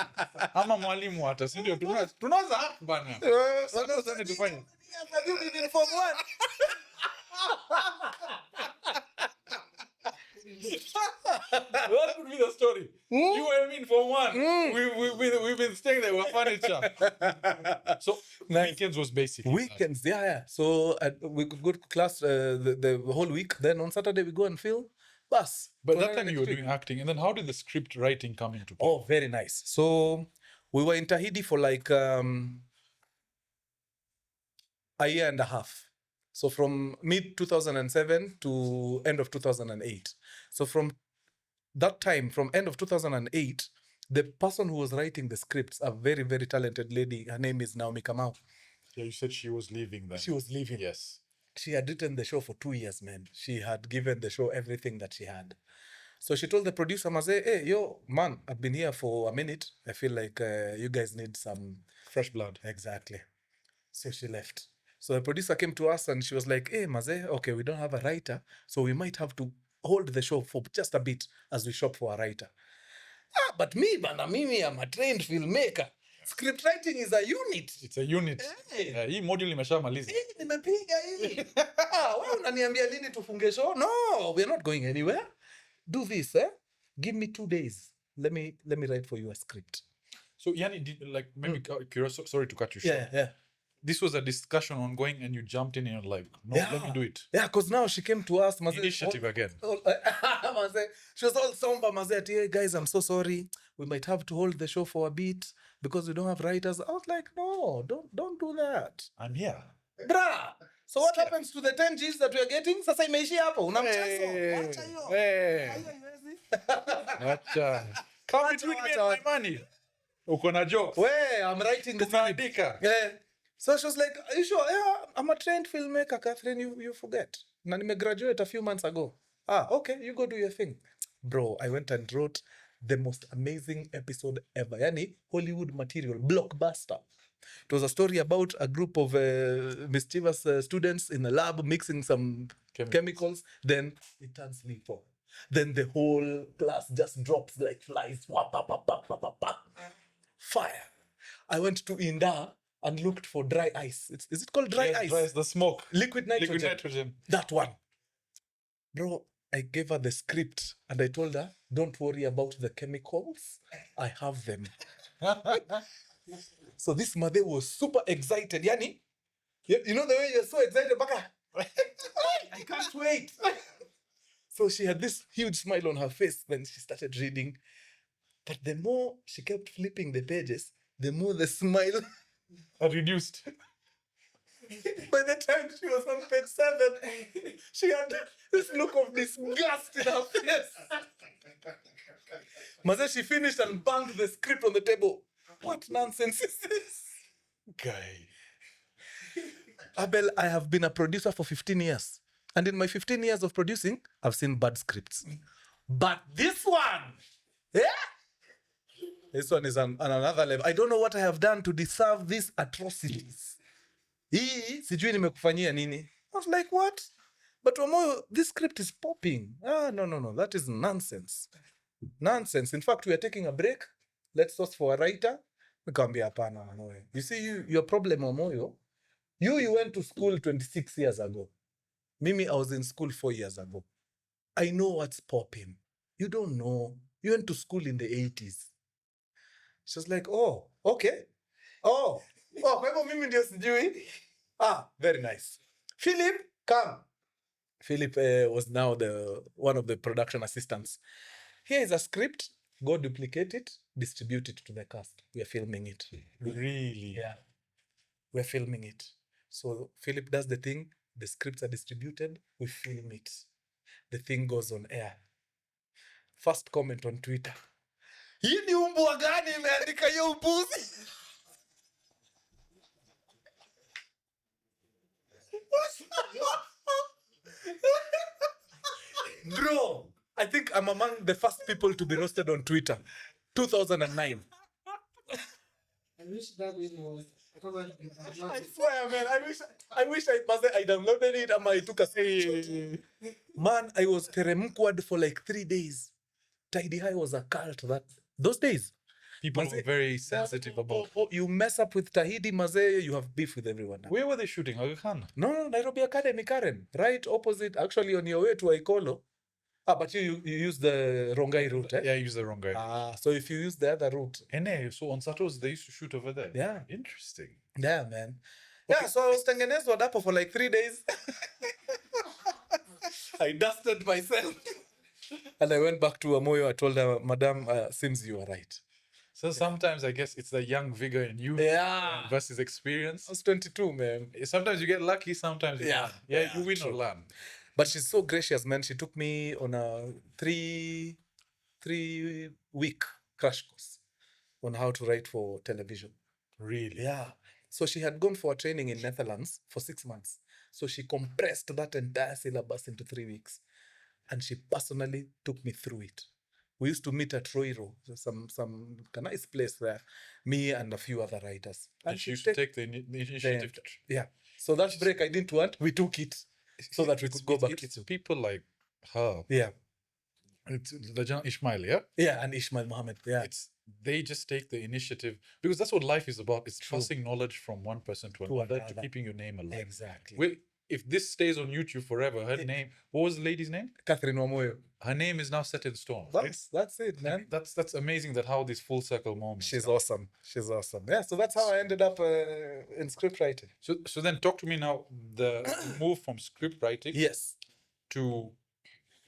Ama mwalimu hata. Sindio? Tunaweza hapo bana. Sasa sana tufanye. You did it for one. What could be the story? You and me in Form 1. We've been staying there with furniture. So weekends was basically Weekends, yeah. So we could go to class the whole week. Then on Saturday we go and film. Bus. But that time you were doing acting, and then how did the script writing come into play? Oh, very nice. So we were in Tahidi for like a year and a half. So from mid 2007 to end of 2008. So from that time, from end of 2008, the person who was writing the scripts, a very, very talented lady, her name is Naomi Kamau. Yeah, you said she was leaving then. She was leaving. Yes. She had written the show for 2 years, man. She had given the show everything that she had. So she told the producer, Maze, hey, yo, man, I've been here for a minute. I feel like you guys need some Fresh blood. Exactly. So she left. So the producer came to us and she was like, hey, Maze, okay, we don't have a writer, so we might have to hold the show for just a bit as we shop for a writer. But me, bana, mimi, I'm a trained filmmaker. Script writing is a unit. It's a unit. Hey. Hii module imeshamaliza. Nimepiga hii. Wewe unaniambia lini tufunge show? No, we're not going anywhere. Do this, Give me 2 days. Let me write for you a script. So Yani, like maybe curious. Sorry to cut you short. Yeah. This was a discussion ongoing, and you jumped in and you're like, no, let me do it. Yeah, because now she came to us. Maze, Initiative again. Maze, she was all somber. Maze, hey guys, I'm so sorry. We might have to hold the show for a bit because we don't have writers. I was like, no, don't do that. I'm here. Bruh. So what happens to the 10 Gs that we are getting? Sasa imeishia hapo. Una mchezo. Wacha hiyo. Hey. Come between me and my money. Uko na jokes. Where I'm writing the script. Tunaandika. Yeah. So she was like, are you sure? Yeah, I'm a trained filmmaker, Catherine. You forget. Na graduate a few months ago. Okay, you go do your thing. Bro, I went and wrote the most amazing episode ever. Yani, Hollywood material, blockbuster. It was a story about a group of mischievous students in a lab mixing some chemicals. Then it turns lethal. Then the whole class just drops like flies. Wah, pa, pa, pa, pa, pa, pa. Fire. I went to Inda and looked for dry ice. Is it called dry ice? Dry ice, the smoke. Liquid nitrogen. Liquid nitrogen. That one. Bro, I gave her the script and I told her, don't worry about the chemicals. I have them. So this mother was super excited. Yani, you know the way you're so excited, Baka? I can't wait. So she had this huge smile on her face. Then she started reading. But the more she kept flipping the pages, the more the smile Reduced. By the time she was on page 7, she had this look of disgust in her face. Maze, she finished and banged the script on the table. What nonsense is this? Guy. Abel, I have been a producer for 15 years. And in my 15 years of producing, I've seen bad scripts. But this one, yeah? This one is on another level. I don't know what I have done to deserve these atrocities. Hii, sijui nimekufanyia nini. I was like, what? But Wamoyo, this script is popping. No. That is nonsense. Nonsense. In fact, we are taking a break. Let's source for a writer. Nikamwambia hapana, Wamoyo. You see, your problem, Wamoyo, you went to school 26 years ago. Mimi, I was in school 4 years ago. I know what's popping. You don't know. You went to school in the 80s. She was like, oh, okay. Oh, kwa hivyo mimi ndio sijui. Very nice. Philip, come. Philip was now one of the production assistants. Here is a script. Go duplicate it, distribute it to the cast. We are filming it. Really? Yeah. We're filming it. So Philip does the thing. The scripts are distributed. We film it. The thing goes on air. First comment on Twitter. Hii ni umbwa gani imeandika hiyo upuzi? Bro, I think I'm among the first people to be roasted on Twitter. 2009. I wish that was. I swear, man. I wish I downloaded it and I took a screenshot. Man, I was teremkwad for like 3 days. Tahidi High was a cult those days. People were very sensitive about. You mess up with Tahidi, Maze, you have beef with everyone. Where were they shooting? Aga Khan? No, Nairobi Academy, Karen. Right opposite, actually on your way to Aikolo. But you use the Rongai route, eh? Yeah, I used the wrong guy. So if you use the other route. So on Saturdays, they used to shoot over there. Yeah. Interesting. Yeah, man. Okay. Yeah, so I was tengenezwa dapo for like 3 days. I dusted myself. And I went back to Amoyo. I told her, Madam, seems you are right. So sometimes I guess it's the young vigor in you versus experience. I was 22, man. Sometimes you get lucky, sometimes you learn. Yeah, you win true. or learn. But she's so gracious, man. She took me on a 3-week crash course on how to write for television. Really? Yeah. So she had gone for a training in Netherlands for 6 months. So she compressed that entire syllabus into 3 weeks. And she personally took me through it. We used to meet at Roiro, some nice place there, me and a few other writers. And she used to take the initiative. Yeah. So that break I didn't want, we took it so that we could go back. It's people like her. Yeah. It's the Ishmael, yeah? Yeah, and Ishmael Mohammed. Yeah. They just take the initiative because that's what life is about. It's passing knowledge from one person to another to keeping your name alive. Exactly. Well, if this stays on YouTube forever, her name, what was the lady's name? Catherine Wamoyo. Her name is now set in stone. That's it, man. That's amazing that how this full circle moment. She's awesome. Yeah, so that's how I ended up in script writing. So then talk to me now, the move from script writing to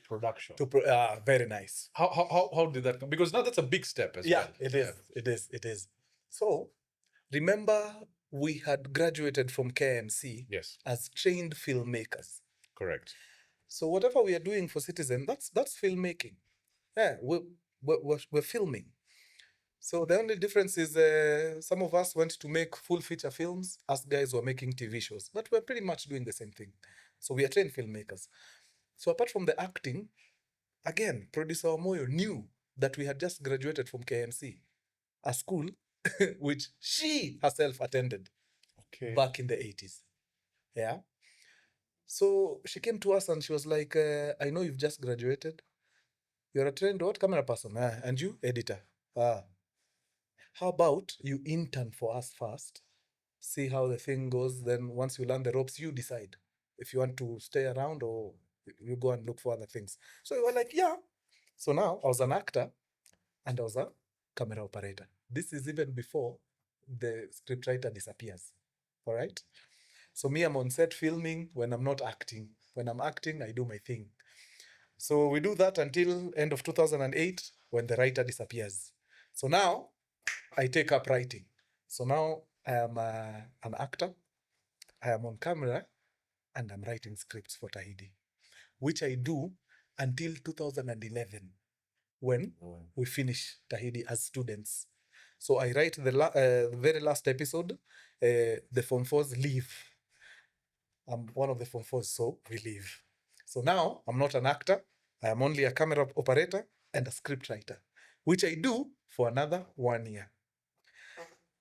production. Very nice. How did that come? Because now that's a big step as well. It is. So remember we had graduated from KMC as trained filmmakers. Correct. So whatever we are doing for Citizen, that's filmmaking. Yeah, we're filming. So the only difference is some of us went to make full feature films. Us guys were making TV shows, but we're pretty much doing the same thing. So we are trained filmmakers. So apart from the acting, again, producer Omoyo knew that we had just graduated from KMC, a school which she herself attended back in the 80s. Yeah. So she came to us and she was like, I know you've just graduated. You're a trained what? Camera person. And you? Editor. How about you intern for us first? See how the thing goes. Then once you learn the ropes, you decide if you want to stay around or you go and look for other things. So we were like, yeah. So now I was an actor and I was a camera operator. This is even before the scriptwriter disappears. All right. So me, I'm on set filming when I'm not acting. When I'm acting, I do my thing. So we do that until end of 2008 when the writer disappears. So now I take up writing. So now I am an actor. I am on camera and I'm writing scripts for Tahidi, which I do until 2011 when we finish Tahidi as students. So I write the very last episode, the Form 4s leave. I'm one of the Form 4s, so we leave. So now I'm not an actor. I am only a camera operator and a script writer, which I do for another 1 year.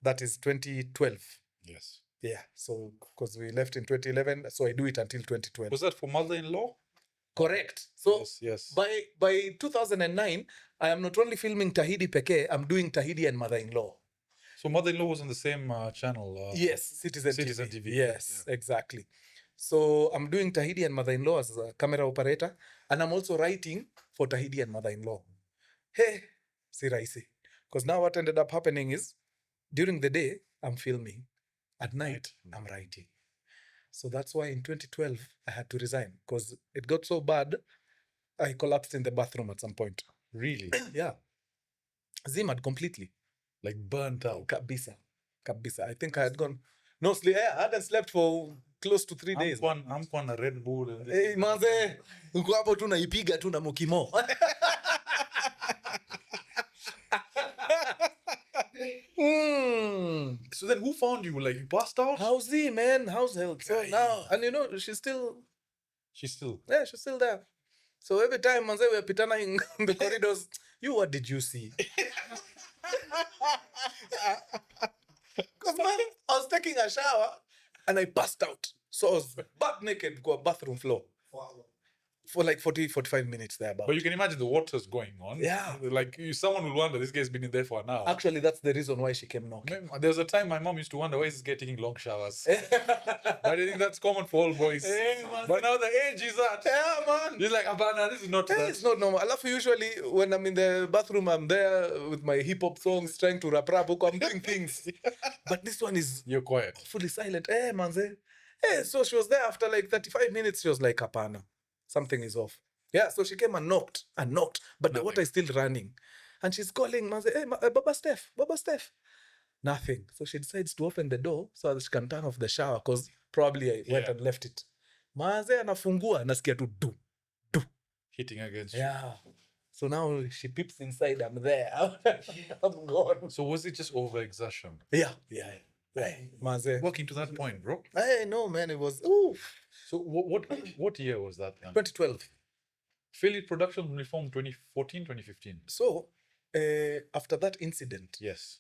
That is 2012. Yes. Yeah. So because we left in 2011, so I do it until 2012. Was that for mother-in-law? Correct. So yes. by 2009, I am not only filming Tahidi Peke, I'm doing Tahidi and mother-in-law. So mother-in-law was on the same channel. Yes, Citizen TV. Yes, exactly. So I'm doing Tahidi and mother-in-law as a camera operator, and I'm also writing for Tahidi and mother-in-law. Hey, si raisi. Because now what ended up happening is, during the day, I'm filming. At night, I'm writing. So that's why in 2012, I had to resign because it got so bad, I collapsed in the bathroom at some point. Really? Yeah. Zimad completely. Like burnt out. Kabisa. I think I had gone. No sleep. I hadn't slept for close to 3 days. I'm on a Red Bull. And hey, manze. Uko hapo tu naipiga tu na mukimo. So then who found you? Like you passed out? How's he, man? How's health? So now, and you know, she's still there. So every time manze we're pitana in the corridors, what did you see? Because man, I was taking a shower and I passed out. So I was butt naked go bathroom floor. Wow. For like 40-45 minutes there. But you can imagine the water's going on. Yeah. Like someone will wonder, this guy's been in there for an hour. Actually, that's the reason why she came knocking. There was a time my mom used to wonder why is this guy taking long showers. But I think that's common for all boys. Hey, but now the age is at. Yeah, man. He's like, Abana, this is not that. It's not normal. I love usually when I'm in the bathroom, I'm there with my hip-hop songs, trying to rap. I'm doing things. But this one is... You're quiet. Fully silent. Hey, manze. Hey, so she was there after like 35 minutes. She was like, Apana, something is off. Yeah, so she came and knocked, but the water is still running. And she's calling, manze, hey, Baba Steph. Nothing. So she decides to open the door so that she can turn off the shower because probably I went and left it. Manze anafungua, nasikia tu do. Hitting against you. Yeah. So now she peeps inside, I'm there. I'm gone. So was it just overexertion? Yeah. Manze. Working to that point, bro? Hey, no, man, it was... Ooh. So what year was that then? 2012. Philit Productions was formed 2014, 2015. So, after that incident, yes,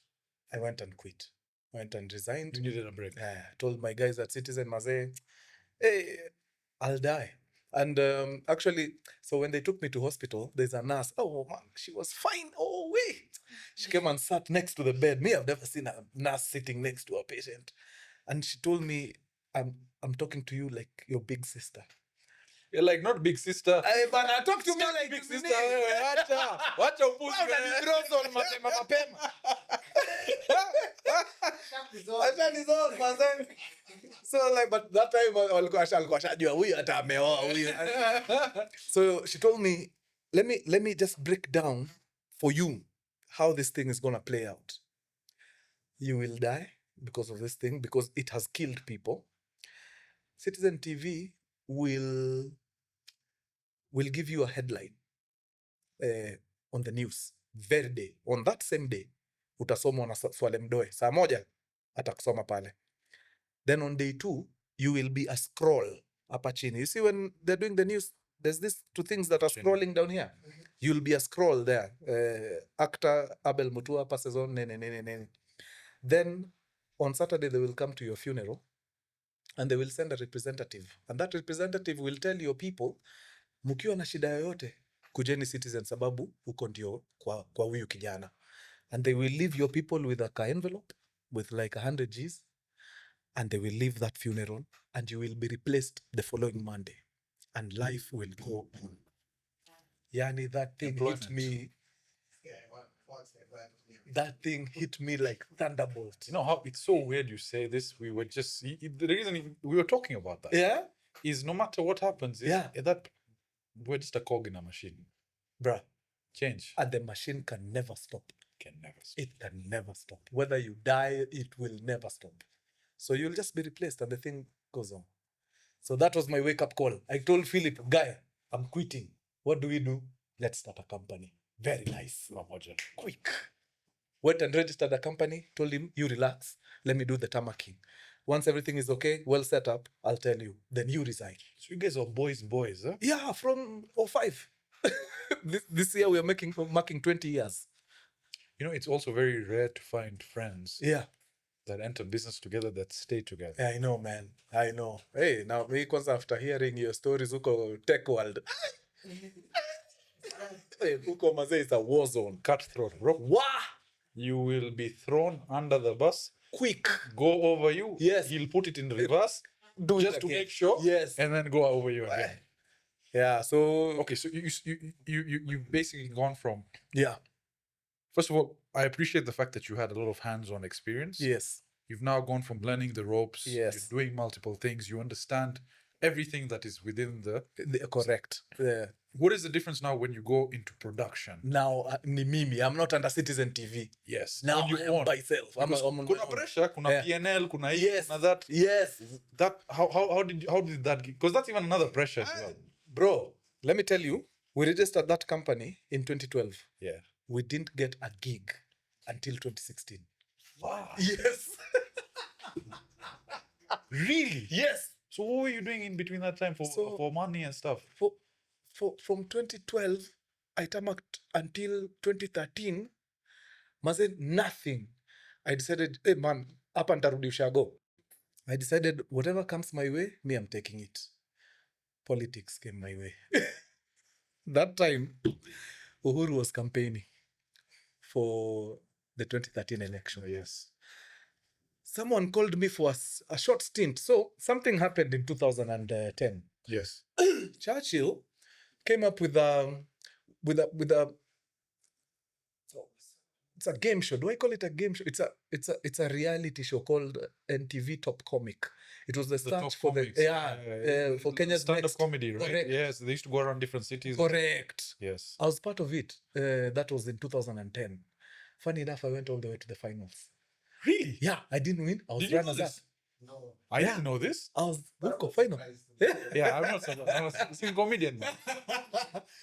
I went and quit. I went and resigned. You needed a break. I told my guys at Citizen Maze, hey, I'll die. And actually, so when they took me to hospital, there's a nurse. Oh, man, she was fine. Oh, wait. She came and sat next to the bed. Me, I've never seen a nurse sitting next to a patient. And she told me, I'm talking to you like your big sister. You're like, not big sister. Hey, man, talk to me like big sister. Watch your pussy. So like, but that time so she told me, let me just break down for you how this thing is gonna play out. You will die because of this thing, because it has killed people. Citizen TV will give you a headline on the news very day. On that same day, utasomwa na Swale Mdoe. Saa moja atakusoma pale. Then on day 2 you will be a scroll hapa chini. You see when they're doing the news, there's these two things that are scrolling down here. You'll be a scroll there. Actor Abel Mutua passes on. Then on Saturday they will come to your funeral and they will send a representative, and that representative will tell your people, mkiwa na shida yoyote kujeni Citizen sababu huko ndio kwa huyu kijana. And they will leave your people with a envelope with like 100 Gs, and they will leave that funeral, and you will be replaced the following Monday, and life will go on. Yani that thing hit me. That thing hit me like thunderbolt. You know how it's so weird you say this? We were just the reason we were talking about that. Yeah, is no matter what happens, that we're just a cog in a machine, bruh. Change, and the machine can never stop. Can never stop. It can never stop. Whether you die, it will never stop. So you'll just be replaced, and the thing goes on. So that was my wake-up call. I told Philip, guy, I'm quitting. What do we do? Let's start a company. Very nice. Quick. Went and registered a company. Told him, you relax. Let me do the tamaking. Once everything is okay, well set up, I'll tell you. Then you resign. So you guys are boys, huh? Yeah, from 05. This year we are marking 20 years. You know, it's also very rare to find friends. Yeah. That enter business together, that stay together. Yeah, I know, man. I know. Hey, now me kwanza after hearing your stories uko tech world. Hey, uko mazee is a war zone. Cutthroat, bro. Wah! You will be thrown under the bus. Quick. Go over you. Yes. He'll put it in reverse. Do just it to again. make sure. Yes. And then go over you again. Yeah, so okay, so you've basically gone from, yeah. First of all, I appreciate the fact that you had a lot of hands-on experience. Yes. You've now gone from learning the ropes. Yes. You're doing multiple things. You understand everything that is within the correct. What is the difference now when you go into production? Now, ni mimi. I'm not under Citizen TV. Yes. Now I am myself. I'm on kuna pressure, kuna PNL, kuna yes. kuna that. Yes. That how did that get? Because that's even another pressure as well. Bro, let me tell you, we registered that company in 2012. Yeah. We didn't get a gig until 2016. Wow. Yes. Really? Yes. So what were you doing in between that time for money and stuff? From 2012, I tamaked until 2013. Maze nothing. I decided, hey man, up and tarudi ushago. I decided whatever comes my way, me, I'm taking it. Politics came my way. That time, Uhuru was campaigning for the 2013 election. Yes. Someone called me for a short stint. So something happened in 2010. Yes. Churchill came up with a it's a game show. Do I call it a game show? It's a reality show called NTV Top Comic. It was the start for comics. For Kenya's stand-up next comedy, right? Correct. Yes, they used to go around different cities. Correct. Yes. I was part of it. That was in 2010. Funny enough, I went all the way to the finals. Really? Yeah, I didn't win. I was Did you know runners up. this? No. I didn't know this. I was final. Yeah, I'm a single comedian.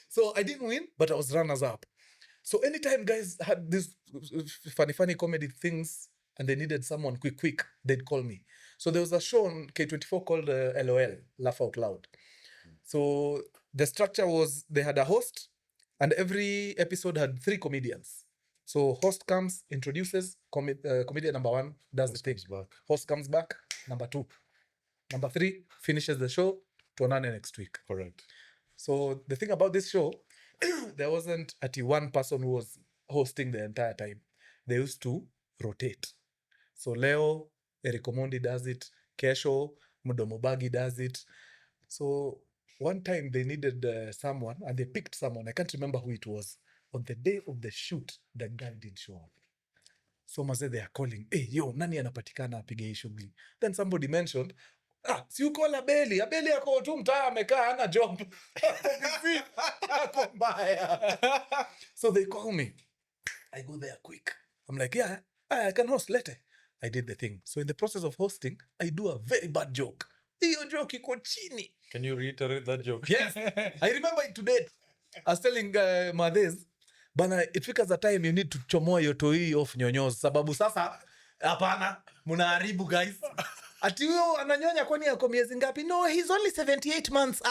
So I didn't win, but I was runners up. So anytime guys had these funny comedy things and they needed someone quick, they'd call me. So there was a show on K24 called LOL, Laugh Out Loud. So the structure was they had a host and every episode had 3 comedians. So host comes, introduces, comedian number 1 does the thing. Host comes back, number 2. Number 3 finishes the show, tuonane next week. Correct. So the thing about this show, there wasn't one person who was hosting the entire time. They used to rotate. So Leo, Eric Omondi does it. Kesho, Mudomobagi does it. So one time they needed someone and they picked someone. I can't remember who it was. On the day of the shoot, the guy didn't show up. So maze they are calling, hey, yo, nani anapatikana apige hii shughuli? Then somebody mentioned, si uko Abeli. Abeli ako tu mtaa amekaa hana job. Ako mbaya. So they call me. I go there quick. I'm like, yeah, I can host later. I did the thing. So in the process of hosting, I do a very bad joke. Hiyo joke iko chini. Can you reiterate that joke? Yes. I remember it today. I was telling Madez, bana it as a time you need to chomoa yoto hii off nyonyozi sababu sasa hapana mnaharibu guys. Ati huyo ananyonya kwani yako miezi ngapi? No, he's only 78 months.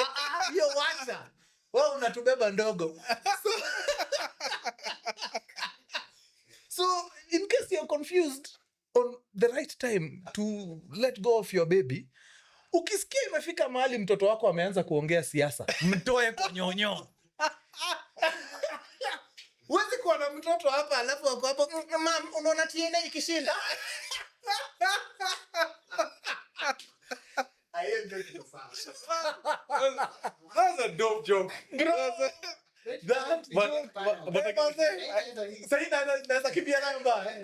Hiyo wacha. Wewe unatubeba ndogo. So in case you're confused on the right time to let go of your baby, ukisikia imefika mahali mtoto wako ameanza kuongea siasa, mtoe kwa nyonyo. Huwezi kuwa na mtoto hapa alafu wako hapo, mam, unaona TNA ikishinda? That's a dope joke.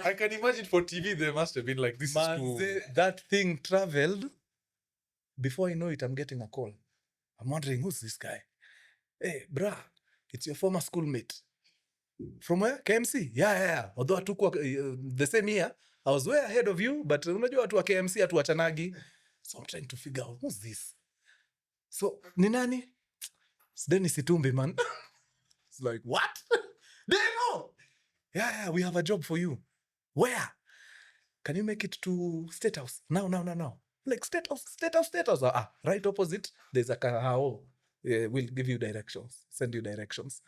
I can imagine for TV they must have been like, this is cool. That thing traveled. Before I know it, I'm getting a call. I'm wondering, who's this guy? Hey, brah, it's your former schoolmate. From where? KMC? Yeah. Although hatukuwa the same year, I was way ahead of you, but unajua watu wa KMC hatuwachanagi. So I'm trying to figure out, who's this? So, ni nani? It's Dennis Itumbi, man. It's like, what? They know? Yeah, we have a job for you. Where? Can you make it to State House? Now. Like, State House. Right opposite, there's a kahao. We'll give you directions. Send you directions.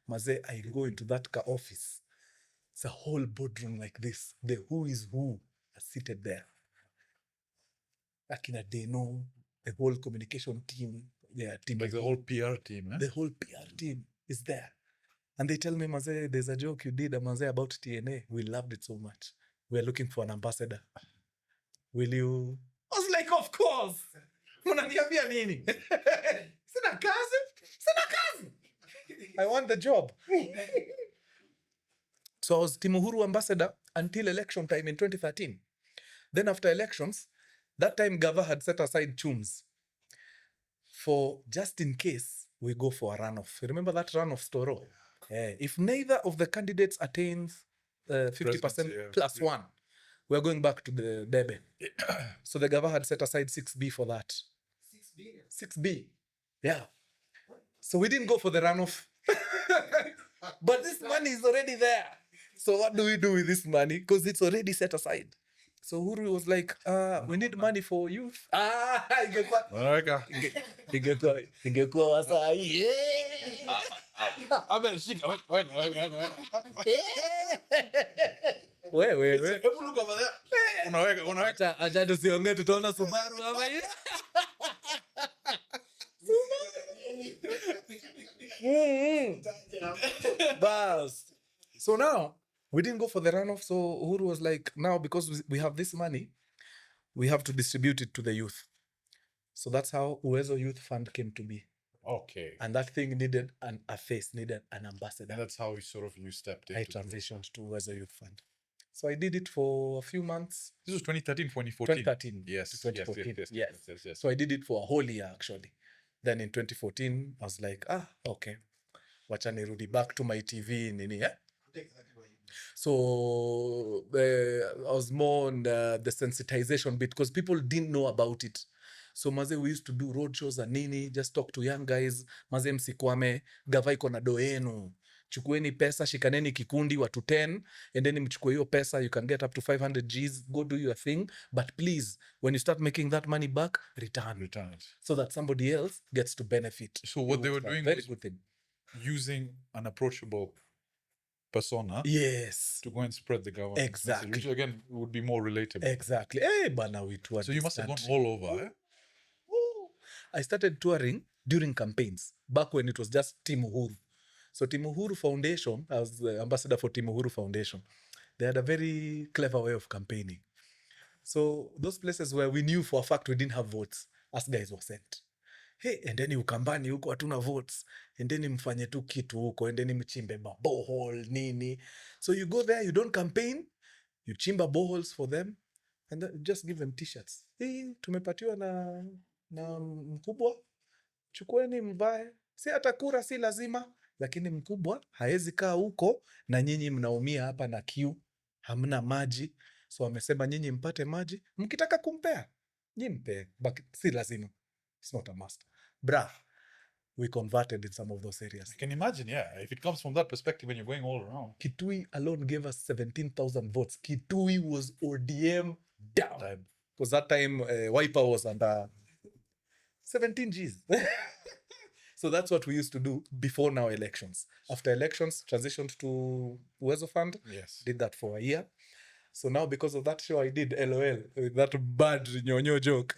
Maze, I go into that car office. It's a whole boardroom like this. The who is who are seated there. Akina Deno, the whole communication team. Team Like the whole PR team, eh? The whole PR team is there. And they tell me, Maze, there's a joke you did, Maze, about TNA. We loved it so much. We're looking for an ambassador. Will you? I was like, of course. Unaniambia nini? Sina kazi. I want the job. So I was Team Uhuru ambassador until election time in 2013. Then after elections, that time Gava had set aside chums for just in case we go for a runoff. You remember that runoff Storo? If neither of the candidates attains 50% plus one, we're going back to the Debe. So the Gava had set aside 6B for that. 6B. Yeah. So we didn't go for the runoff. But this money is already there. So what do we do with this money? Because it's already set aside. So Uhuru was like, we need money for youth. Ingekuwa wasai. Wewe. Hebu look over there. Unaweka. Acha tusiongee tutaona Subaru hapa hivi. Bas. So now we didn't go for the runoff. So Uhuru was like, now because we have this money, we have to distribute it to the youth. So that's how Uwezo Youth Fund came to be. Okay. And that thing needed a face, needed an ambassador. And that's how you stepped into I transitioned to Uwezo Youth Fund. So I did it for a few months. This was 2013, 2014. 2013. Yes. 2014. Yes. So I did it for a whole year actually. Then in 2014, I was like, okay. Wacha nirudi back to my TV nini, eh? So I was more on the sensitization bit because people didn't know about it. So maze, we used to do road shows and nini, just talk to young guys. Maze, msikwame, Gava iko na do yenu. Chukueni pesa, shikaneni kikundi watu 10, and then mchukue hiyo pesa, you can get up to 500 Gs, go do your thing. But please, when you start making that money back, return it. So that somebody else gets to benefit. So what they were doing very was good thing. Using an approachable persona, yes, to go and spread the government exactly message, which again would be more relatable. Exactly. Bana, we toured. So you must have gone all over, eh? I started touring during campaigns back when it was just Team Uhuru. So Team Uhuru Foundation, I was the ambassador for Team Uhuru Foundation. They had a very clever way of campaigning. So those places where we knew for a fact we didn't have votes, us guys were sent. Hey, endeni ukambani huko hatuna votes. Endeni mfanye tu kitu huko, endeni mchimbe borehole nini. So you go there, you don't campaign, you chimba boreholes for them and then just give them t-shirts. Hii tumepatiwa na mkubwa. Chukueni mvae. Si atakura si lazima, lakini mkubwa haezi kaa huko na nyinyi mnaumia hapa na kiu, hamna maji. So wamesema nyinyi mpate maji, mkitaka kumpea, nyinyi mpe, but si lazima. It's not a must. Bra, we converted in some of those areas. I can imagine, yeah. If it comes from that perspective when you're going all around. Kitui alone gave us 17,000 votes. Kitui was ODM down. Because that time, Wiper was under 17 Gs. So that's what we used to do before now elections. After elections, transitioned to Uwezo Fund. Yes. Did that for a year. So now because of that show, I did LOL with that bad nyonyo joke.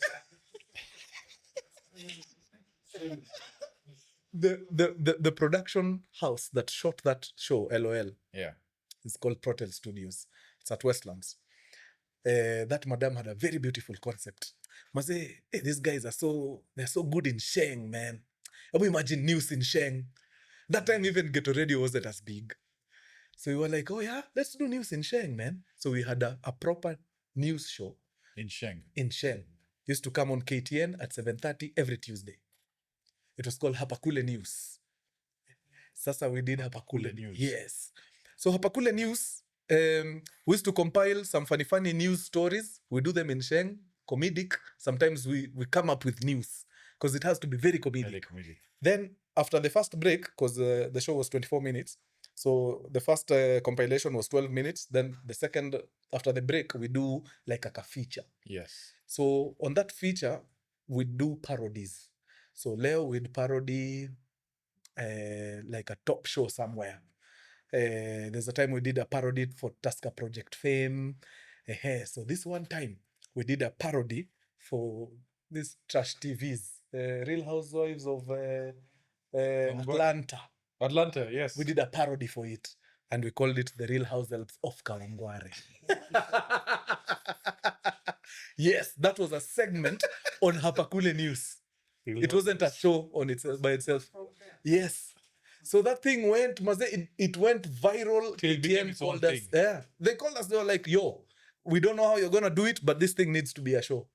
The production house that shot that show, LOL, Yeah. it's called Protel Studios. It's at Westlands. That madam had a very beautiful concept. Maze, hey, these guys they're so good in Sheng, man. Can you imagine news in Sheng? That time even Ghetto Radio wasn't as big. So we were like, oh yeah, let's do news in Sheng, man. So we had a proper news show. In Sheng. In Sheng. Used to come on KTN at 7:30 every Tuesday. It was called Hapakule News. Sasa we did Hapakule News. Yes. So Hapakule News, we used to compile some funny news stories. We do them in Sheng, comedic. Sometimes we come up with news because it has to be very comedic. Then after the first break, because the show was 24 minutes, so the first compilation was 12 minutes. Then the second, after the break, we do like a feature. Yes. So on that feature, we do parodies. So Leo we'd parody like a top show somewhere. There's a time we did a parody for Tusker Project Fame. So this one time, we did a parody for these trash TVs, Real Housewives of Atlanta. Atlanta, yes. We did a parody for it, and we called it The Real Housewives of Kawangware. Yes, that was a segment on Hapakule News. It wasn't a show on itself by itself. Yes. So that thing went, it went viral. Till it became its own thing. Yeah. They called us, they were like, yo, we don't know how you're going to do it, but this thing needs to be a show.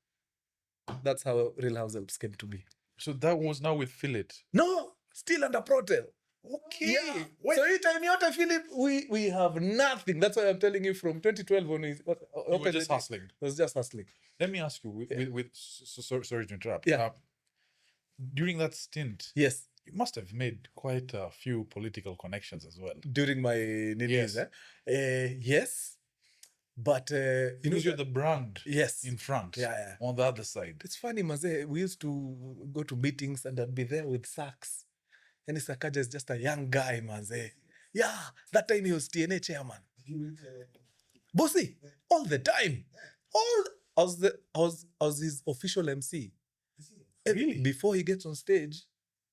That's how Real Housewives came to be. So that was now with Philit. No, still under Protel. Okay. Yeah. So every time you're Philip, we have nothing. That's why I'm telling you from 2012 when we were just hustling. It was just hustling. Let me ask you, sorry to interrupt. Yeah. During that stint, yes, you must have made quite a few political connections as well. During my Yes. Yes. But because you're the brand yes in front, yeah. on the other side. It's funny, Maze, we used to go to meetings and I'd be there with Sax. And Sakaja is just a young guy, Maze. Yeah, that time he was TNA chairman. Bossy, all the time. I was his official MC. Really? Before he gets on stage,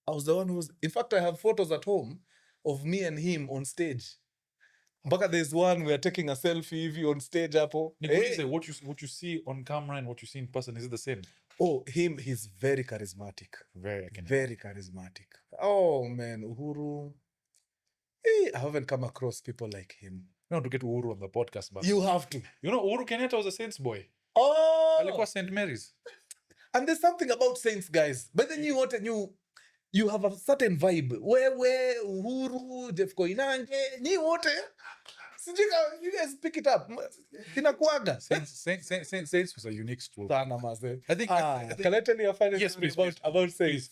I was the one who's... In fact, I have photos at home of me and him on stage. Mpaka there's one we're taking a selfie if you on stage hapo. Hey. What you see on camera and what you see in person, is it the same? Oh, he's very charismatic. Very charismatic. Oh man, Uhuru. I haven't come across people like him. You want to get Uhuru on the podcast, but you have to. You know, Uhuru Kenyatta was a Saints boy. Oh, Alikuwa St. Mary's. And there's something about Saints, guys. But then you have a certain vibe. Wewe, Uhuru, Jeff Koinange, you guys pick it up. Inakuaga. Saints was a unique school. Sana maze. I think, can I tell you a funny yes, story please, about Saints?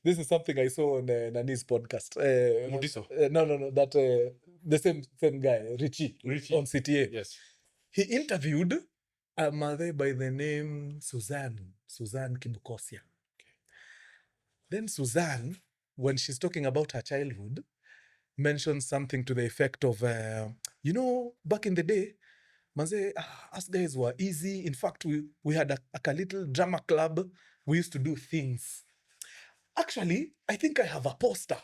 This is something I saw on Nani's podcast. Mudiso. No. That the same guy, Richie on CTA. Yes. He interviewed a mother by the name Suzanne Kibukosia. Then Suzanne, when she's talking about her childhood, mentions something to the effect of, back in the day, Maze, us guys were easy. In fact, we had a little drama club. We used to do things. Actually, I think I have a poster.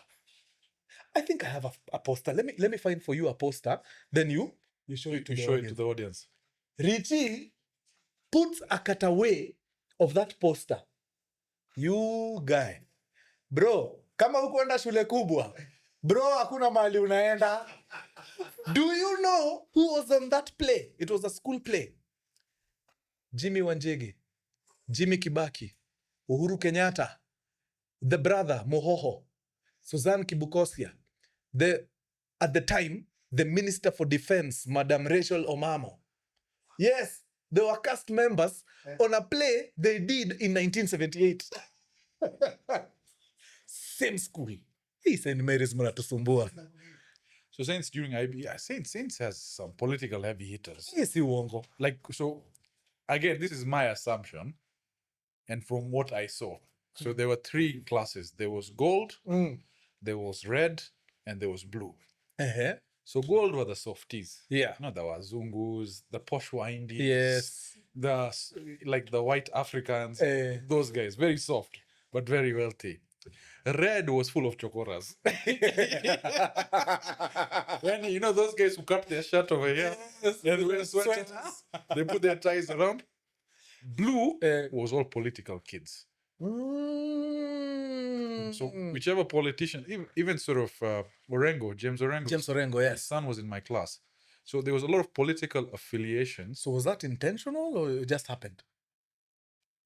Let me find for you a poster. Then you show it to the audience. Richie puts a cutaway of that poster. You guy. Bro, kama hukuenda shule kubwa, bro, hakuna mahali unaenda. Do you know who was on that play? It was a school play. Jimmy Wanjigi, Jimmy Kibaki, Uhuru Kenyatta, the brother, Mohoho, Suzanne Kibukosia, at the time, the Minister for Defense, Madam Rachel Omamo. Yes, they were cast members on a play they did in 1978. same school. Hii St. Mary's mnatusumbua. So Saints during IB, yeah, Saints has some political heavy hitters. Hii si uongo. Like, so again, this is my assumption, and from what I saw. So there were 3 classes. There was gold, there was red, and there was blue. So gold were the softies. Yeah. No, the Wazungus, the posh Wahindis. Yes. The white Africans. Those guys, very soft, but very wealthy. Red was full of chokoras. When you know those guys who cut their shirt over here and wear sweaters, they put their ties around. Blue was all political kids. So whichever politician, even sort of Orengo, James Orengo, yes. his son was in my class. So there was a lot of political affiliations. So was that intentional or it just happened?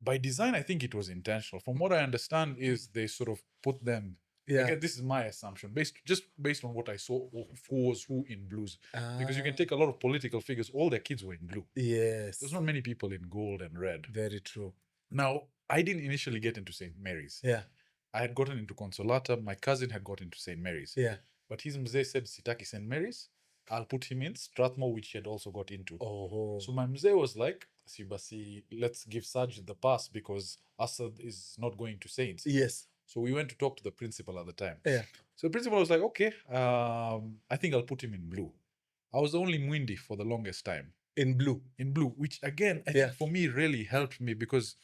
By design, I think it was intentional. From what I understand is they sort of put them, again, this is my assumption, based on what I saw, who was who in blues. Because you can take a lot of political figures, all their kids were in blue. Yes. There's not many people in gold and red. Very true. Now, I didn't initially get into St. Mary's. Yeah. I had gotten into Consolata. My cousin had got into St. Mary's. Yeah. But his mzee said, Sitaki St. Mary's, I'll put him in Strathmore, which he had also got into. Oh. So my mzee was like, Sibasi, let's give Saj the pass because Asad is not going to Saints. Yes. So we went to talk to the principal at the time. Yeah. So the principal was like, okay, I think I'll put him in blue. I was the only Mwindi for the longest time. In blue, which again, I think for me really helped me because,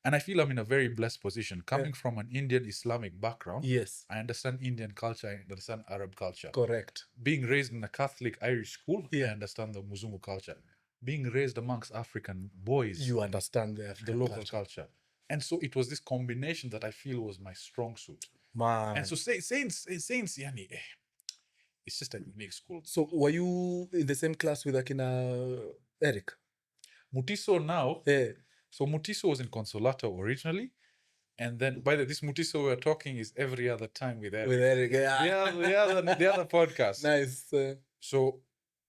and I feel I'm in a very blessed position. Coming from an Indian Islamic background, yes, I understand Indian culture, I understand Arab culture. Correct. Being raised in a Catholic Irish school, Yeah. I understand the Muzungu culture. Being raised amongst African boys, You understand the local culture. And so it was this combination that I feel was my strong suit. Man. And so Saints, yani, it's just a unique school. So were you in the same class with Akina Eric? Mutiso now, Yeah. so Mutiso was in Consolata originally. And then, by the way, this Mutiso we're talking is every other time with Eric. With Eric, yeah. The other podcast. Nice. So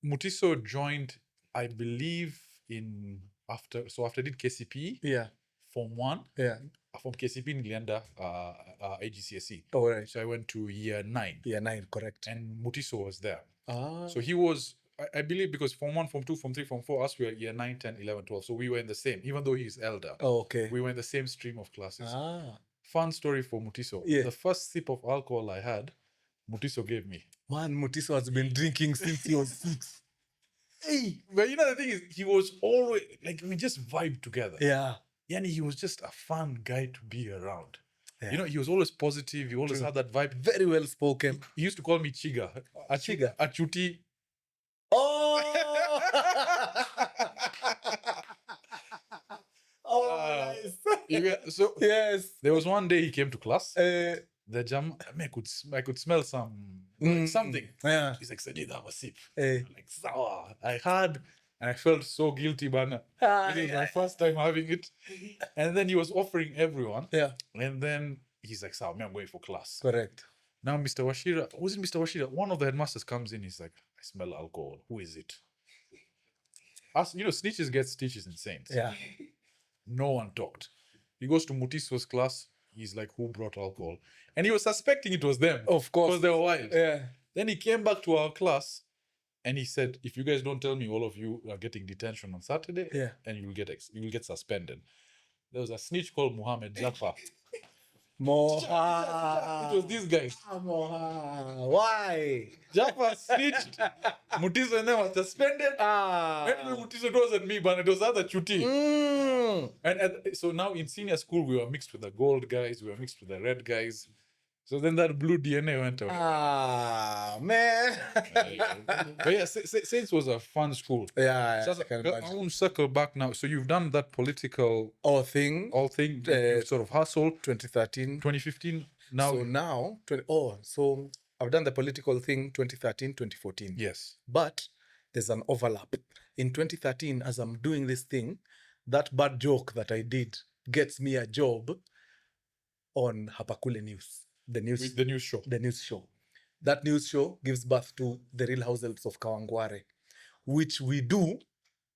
Mutiso joined, I believe, after I did KCPE, Yeah. Form 1. Yeah. From KCPE Nilienda, AGCSE. All right. So I went to year 9. Year 9, correct. And Mutiso was there. Ah. So he was, I believe, because Form 1, Form 2, Form 3, Form 4, us were year 9, 10, 11, 12. So we were in the same, even though he's elder. Oh, okay. We were in the same stream of classes. Ah. Fun story for Mutiso. Yeah. The first sip of alcohol I had, Mutiso gave me. Man, Mutiso has been drinking since he was 6. Hey, but you know the thing is, he was always like we just vibed together. Yeah. Yani he was just a fun guy to be around. Yeah. You know, he was always positive. He always True. had that vibe. Very well spoken. He used to call me Chiga. Chiga? Achuti. Oh! Oh, nice. So yes. there was one day he came to class. The jam, I could smell something. Yeah. He's like, Sajid, have a sip. Eh. I'm like, sour. I had, and I felt so guilty, bana. It was my first time having it. And then he was offering everyone. Yeah. And then he's like, sour, I'm going for class. Correct. Now, Mr. Washira, was it Mr. Washira? One of the headmasters comes in, he's like, I smell alcohol. Who is it? Us, you know, snitches get stitches in Saints. Yeah. No one talked. He goes to Mutiso's class. He's like, who brought alcohol? And he was suspecting it was them. Of course. Because they were wild. Yeah. Then he came back to our class and he said, if you guys don't tell me, all of you are getting detention on Saturday, Yeah. and you will get suspended. There was a snitch called Muhammad Jaffa. Moha. It was these guys. Moha. Why? Jaffa snitched. Mutiso and them were suspended. Anyway, Mutiso, it wasn't me, but it was other chuti. And so now in senior school, we were mixed with the gold guys, we were mixed with the red guys. So then that blue DNA went away. Man. But yeah, Saints was a fun school. Yeah. So I want to circle back now. So you've done that political all thing, you've sort of hustled. 2013. 2015. Now, So now, so I've done the political thing 2013, 2014. yes. But there's an overlap. In 2013, as I'm doing this thing, that bad joke that I did gets me a job on Hapakule News. The news show. The news show. That news show gives birth to the Real Households of Kawangware, which we do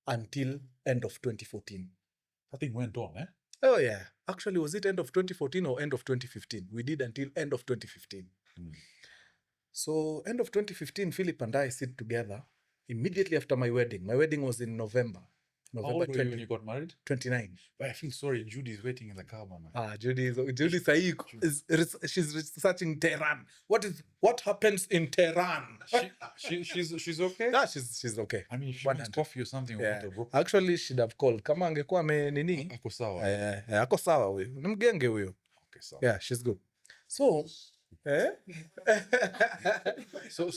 until end of 2014. That thing went on, eh? Oh, yeah. Actually, was it end of 2014 or end of 2015? We did until end of 2015. So end of 2015, Philip and I sit together immediately after my wedding. My wedding was in November. How November old were you when you got married? 29. But I feel sorry, Judy's waiting in the car, man. Judy Saik she's researching Tehran. What happens in Tehran? She's okay? She's okay. I mean, if she wants 100. coffee or something, Yeah. bro. Actually, she'd have called. Kama angekuwa nini? Ako sawa. Ako sawa huyo. Ni mgenge huyo. Okay, sawa. Yeah, she's good. So, So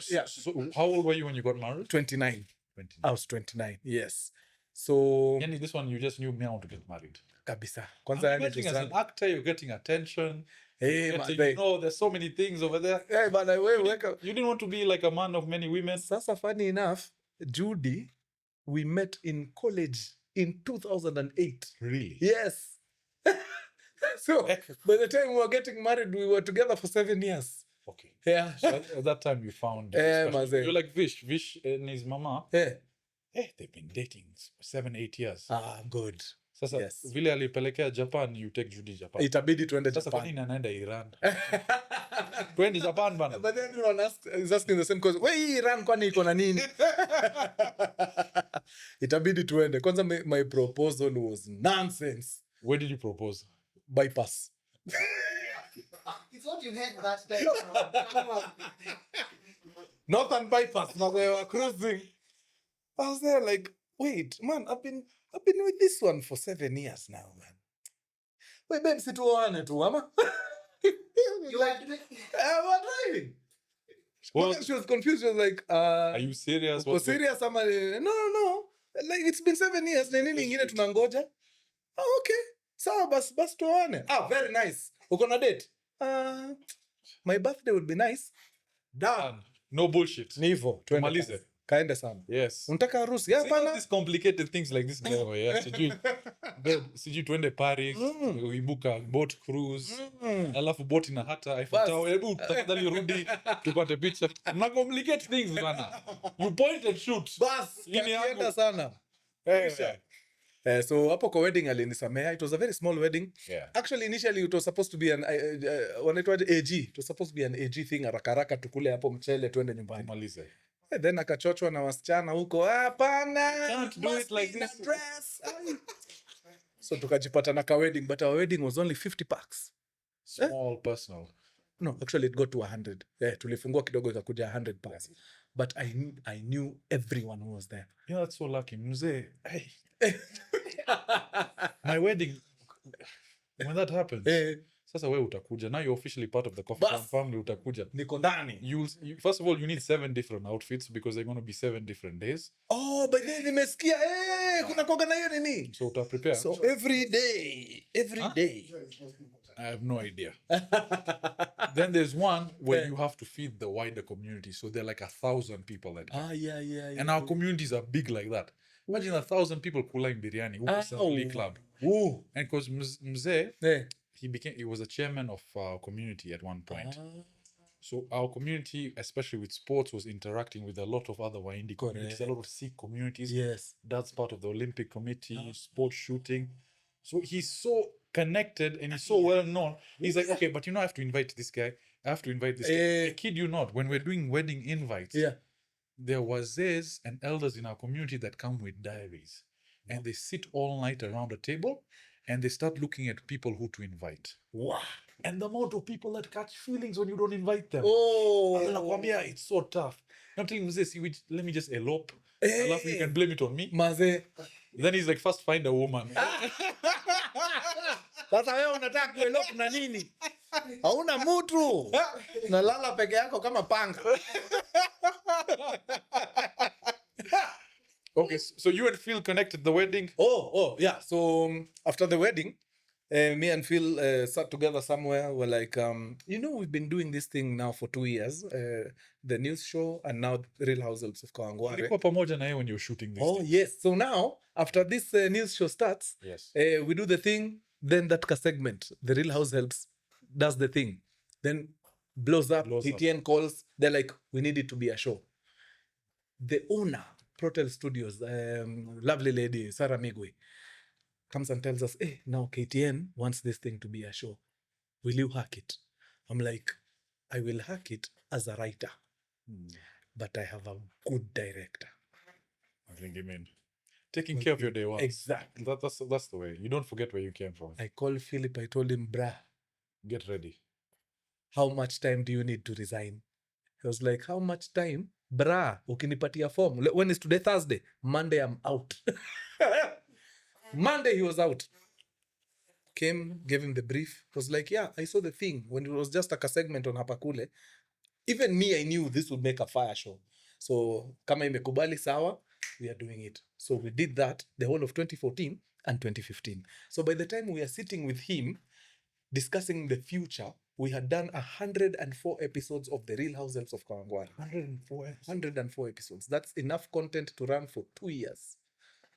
yeah. So how old were you when you got married? 29. 29. I was 29. Yes. So, Yani, this one you just knew me how to get married. kabisa. You're getting as an actor, you're getting attention. Hey, You know, there's so many things over there. Hey, man, You didn't want to be like a man of many women. Sasa, funny enough, Judy, we met in college in 2008. Really? Yes. So, by the time we were getting married, we were together for 7 years. Okay. Yeah. So at that time you found maze. you're like Vish and his mama. Yeah. They've been dating 7-8 years. Good. Sasa Yes. vile alipelekea Japan, you take Judy Japan. Itabidi tuende Sasa kwa Japan. nini anaenda Iran? Twende Japan bana. But then everyone is asking the same question. Wait, Iran kwani iko na nini? Itabidi tuende. Kwanza my proposal was nonsense. Where did you propose? Bypass. It's what you had that day. Northern bypass. Now we were cruising. I was there like, wait, man, I've been with this one for 7 years now, man. Wait, babe, situone tu, ama? You are doing. We're driving. Well, She was confused. She was like, are you serious? was serious? Ama, no. Like, it's been 7 years. Nini ingine tunangoja? Oh, okay. Sawa, bas tuone. Very nice. Uko na date? My birthday would be nice. Done. No bullshit. Ni hivyo. Tuende Tumalize. kazi. Kaende sana. Yes. Unataka harusi? Yeah, See, all pana. these complicated things like this now, yeah. Sijui tuende Paris, uibuka boat cruise, alafu boat ina hata Eiffel Tower. Hebu tafadhali rudi tupate picha. Mna complicate things bana. You point and shoot. Bas, Ini yangu. kakienda sana. So hapo kwa wedding alinisamea. It was a very small wedding. Yeah. Actually, initially it was supposed to be an wanaitwaje AG. It was supposed to be an AG thing, haraka tukule hapo mchele tuende nyumbani. Tumalize. Then akachochwa na wasichana huko. Hapana. Can't do it like this. So tukajipata na ka wedding, but our wedding was only 50 packs. Small personal. No, actually it got to 100. Tulifungua kidogo ikakuja 100 packs. But I knew everyone who was there. Yeah, that's so lucky. Mzee, hey. My wedding, when that happens, sasa wewe utakuja. Now you're officially part of the CoffeePump family, utakuja. Niko ndani. You first of all, you need 7 different outfits because they're going to be 7 different days. Oh, but then nimesikia kuna koga na hiyo nini? So uta prepare. So every day. I have no idea. Then there's one where you have to feed the wider community. So there are like 1,000 people that Yeah. and our communities are big like that. Imagine 1,000 people kula in biryani. Assembly club. Ooh. And because Mzee, Yeah. he was a chairman of our community at one point. So our community, especially with sports, was interacting with a lot of other Waindi communities, a lot of Sikh communities. Yes. That's part of the Olympic committee, sports shooting. So he's so connected and he's so well known. He's like, okay, but I have to invite this guy. I have to invite this guy. I kid you not, when we're doing wedding invites, there was this and elders in our community that come with diaries. And they sit all night around a table and they start looking at people who to invite. Wow. And the amount of people that catch feelings when you don't invite them. Oh. It's so tough. Now telling him this, let me just elope. Alafu you can blame it on me. Maze. Then he's like, first find a woman. Sasa wewe unataka kuelope na nini? Hauna mtu. Nalala peke yako kama panga. Okay, so you and Phil connected the wedding? Oh, yeah. So after the wedding, me and Phil sat together somewhere. We're like, we've been doing this thing now for 2 years. The news show and now Real Households of Kawangware. Ulikuwa pamoja na yeye when you were shooting this. Oh, yes. So now, after this news show starts, yes, we do the thing. Then that segment, the Real Households, does the thing. Then blows up. TTN calls. They're like, we need it to be a show. The owner, Protel Studios, lovely lady, Sarah Migwe, comes and tells us, hey, now KTN wants this thing to be a show. Will you hack it? I'm like, I will hack it as a writer, but I have a good director. I think you mean taking care of your day one. Exactly. That's the way. You don't forget where you came from. I called Philip. I told him, bruh, Get ready. how much time do you need to resign? He was like, how much time? Bruh, ukinipatia form. When is today? Thursday. Monday, I'm out. Monday, he was out. Came, gave him the brief. Was like, yeah, I saw the thing when it was just like a segment on Hapakule. Even me, I knew this would make a fire show. So, kama imekubali sawa, we are doing it. So we did that the whole of 2014 and 2015. So by the time we are sitting with him, discussing the future, we had done 104 episodes of The Real Househelps of Kawangware. 104 episodes. That's enough content to run for 2 years.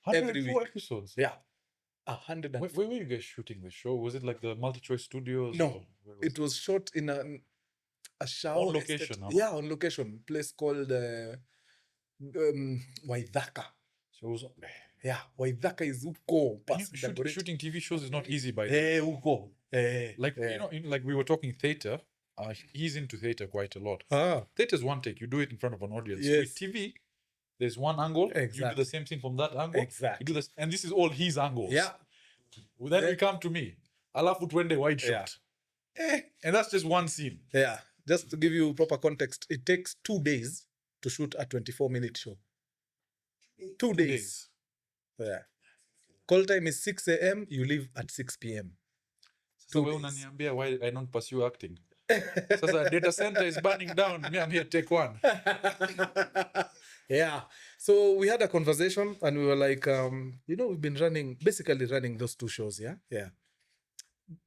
104 week. episodes. Yeah. 104. Where were you guys shooting the show? Was it like the Multi-Choice Studios? No, or where was it was shot in a shower On location, estate. huh? Yeah, on location. Place called Waithaka. So it was, Yeah, Waithaka is uko. shooting TV shows is not easy by Uko. like you know, like we were talking theater. He's into theater quite a lot. Theater's one take. You do it in front of an audience. Yes. With TV, there's one angle. You do Exactly. the same thing from that angle. Exactly. You do this, and this is all his angles. Yeah. Then we come to me. Alafu twende wide Yeah. shot. And that's just one scene. Yeah. Just to give you proper context, it takes 2 days to shoot a 24-minute show. 2 days. Yeah. Call time is 6 a.m. You leave at 6 p.m. So wewe unaniambia why I don't pursue acting. Sasa data center is burning down. Me, I'm here, take one. Yeah. So we had a conversation and we were like, we've been basically running those 2 shows, yeah? Yeah.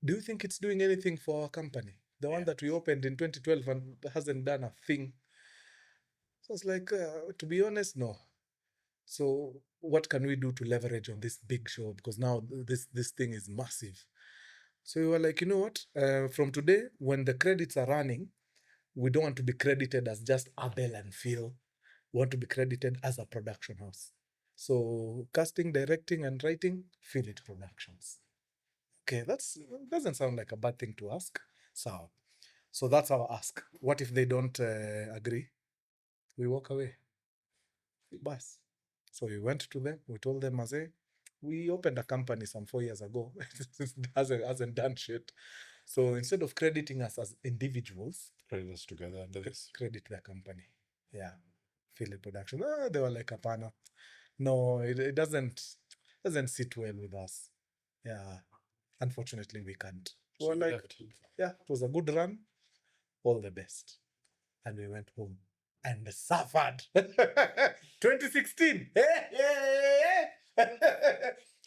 Do you think it's doing anything for our company? The one that we opened in 2012 and hasn't done a thing. So I was like, to be honest, no. So what can we do to leverage on this big show? Because now this thing is massive. So we were like, you know what? From today, when the credits are running, we don't want to be credited as just Abel and Phil. We want to be credited as a production house. So casting, directing, and writing, Philit Productions. Okay, that doesn't sound like a bad thing to ask. So that's our ask. What if they don't agree? We walk away. Bas. So we went to them. We told them, we opened a company some 4 years ago. It hasn't done shit. So instead of crediting us as individuals, Credit us together under this. credit the company. Yeah. Philit Production. They were like, apana. No, it doesn't sit well with us. Yeah. Unfortunately, we can't. We were So like, left. yeah, it was a good run. All the best. And we went home and suffered. 2016.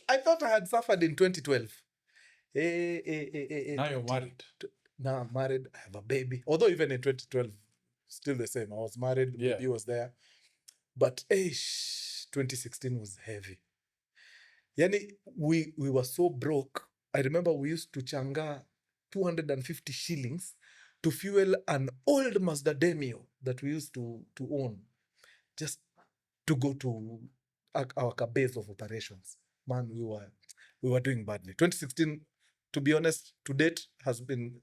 I thought I had suffered in 2012. Now you're married. Now I'm married. I have a baby. Although even in 2012, still the same. I was married. Yeah. Baby was there. But 2016 was heavy. Yani, we were so broke. I remember we used to changa 250 shillings to fuel an old Mazda Demio that we used to own, just to go to our base of operations. Man, we were doing badly. 2016, to be honest, to date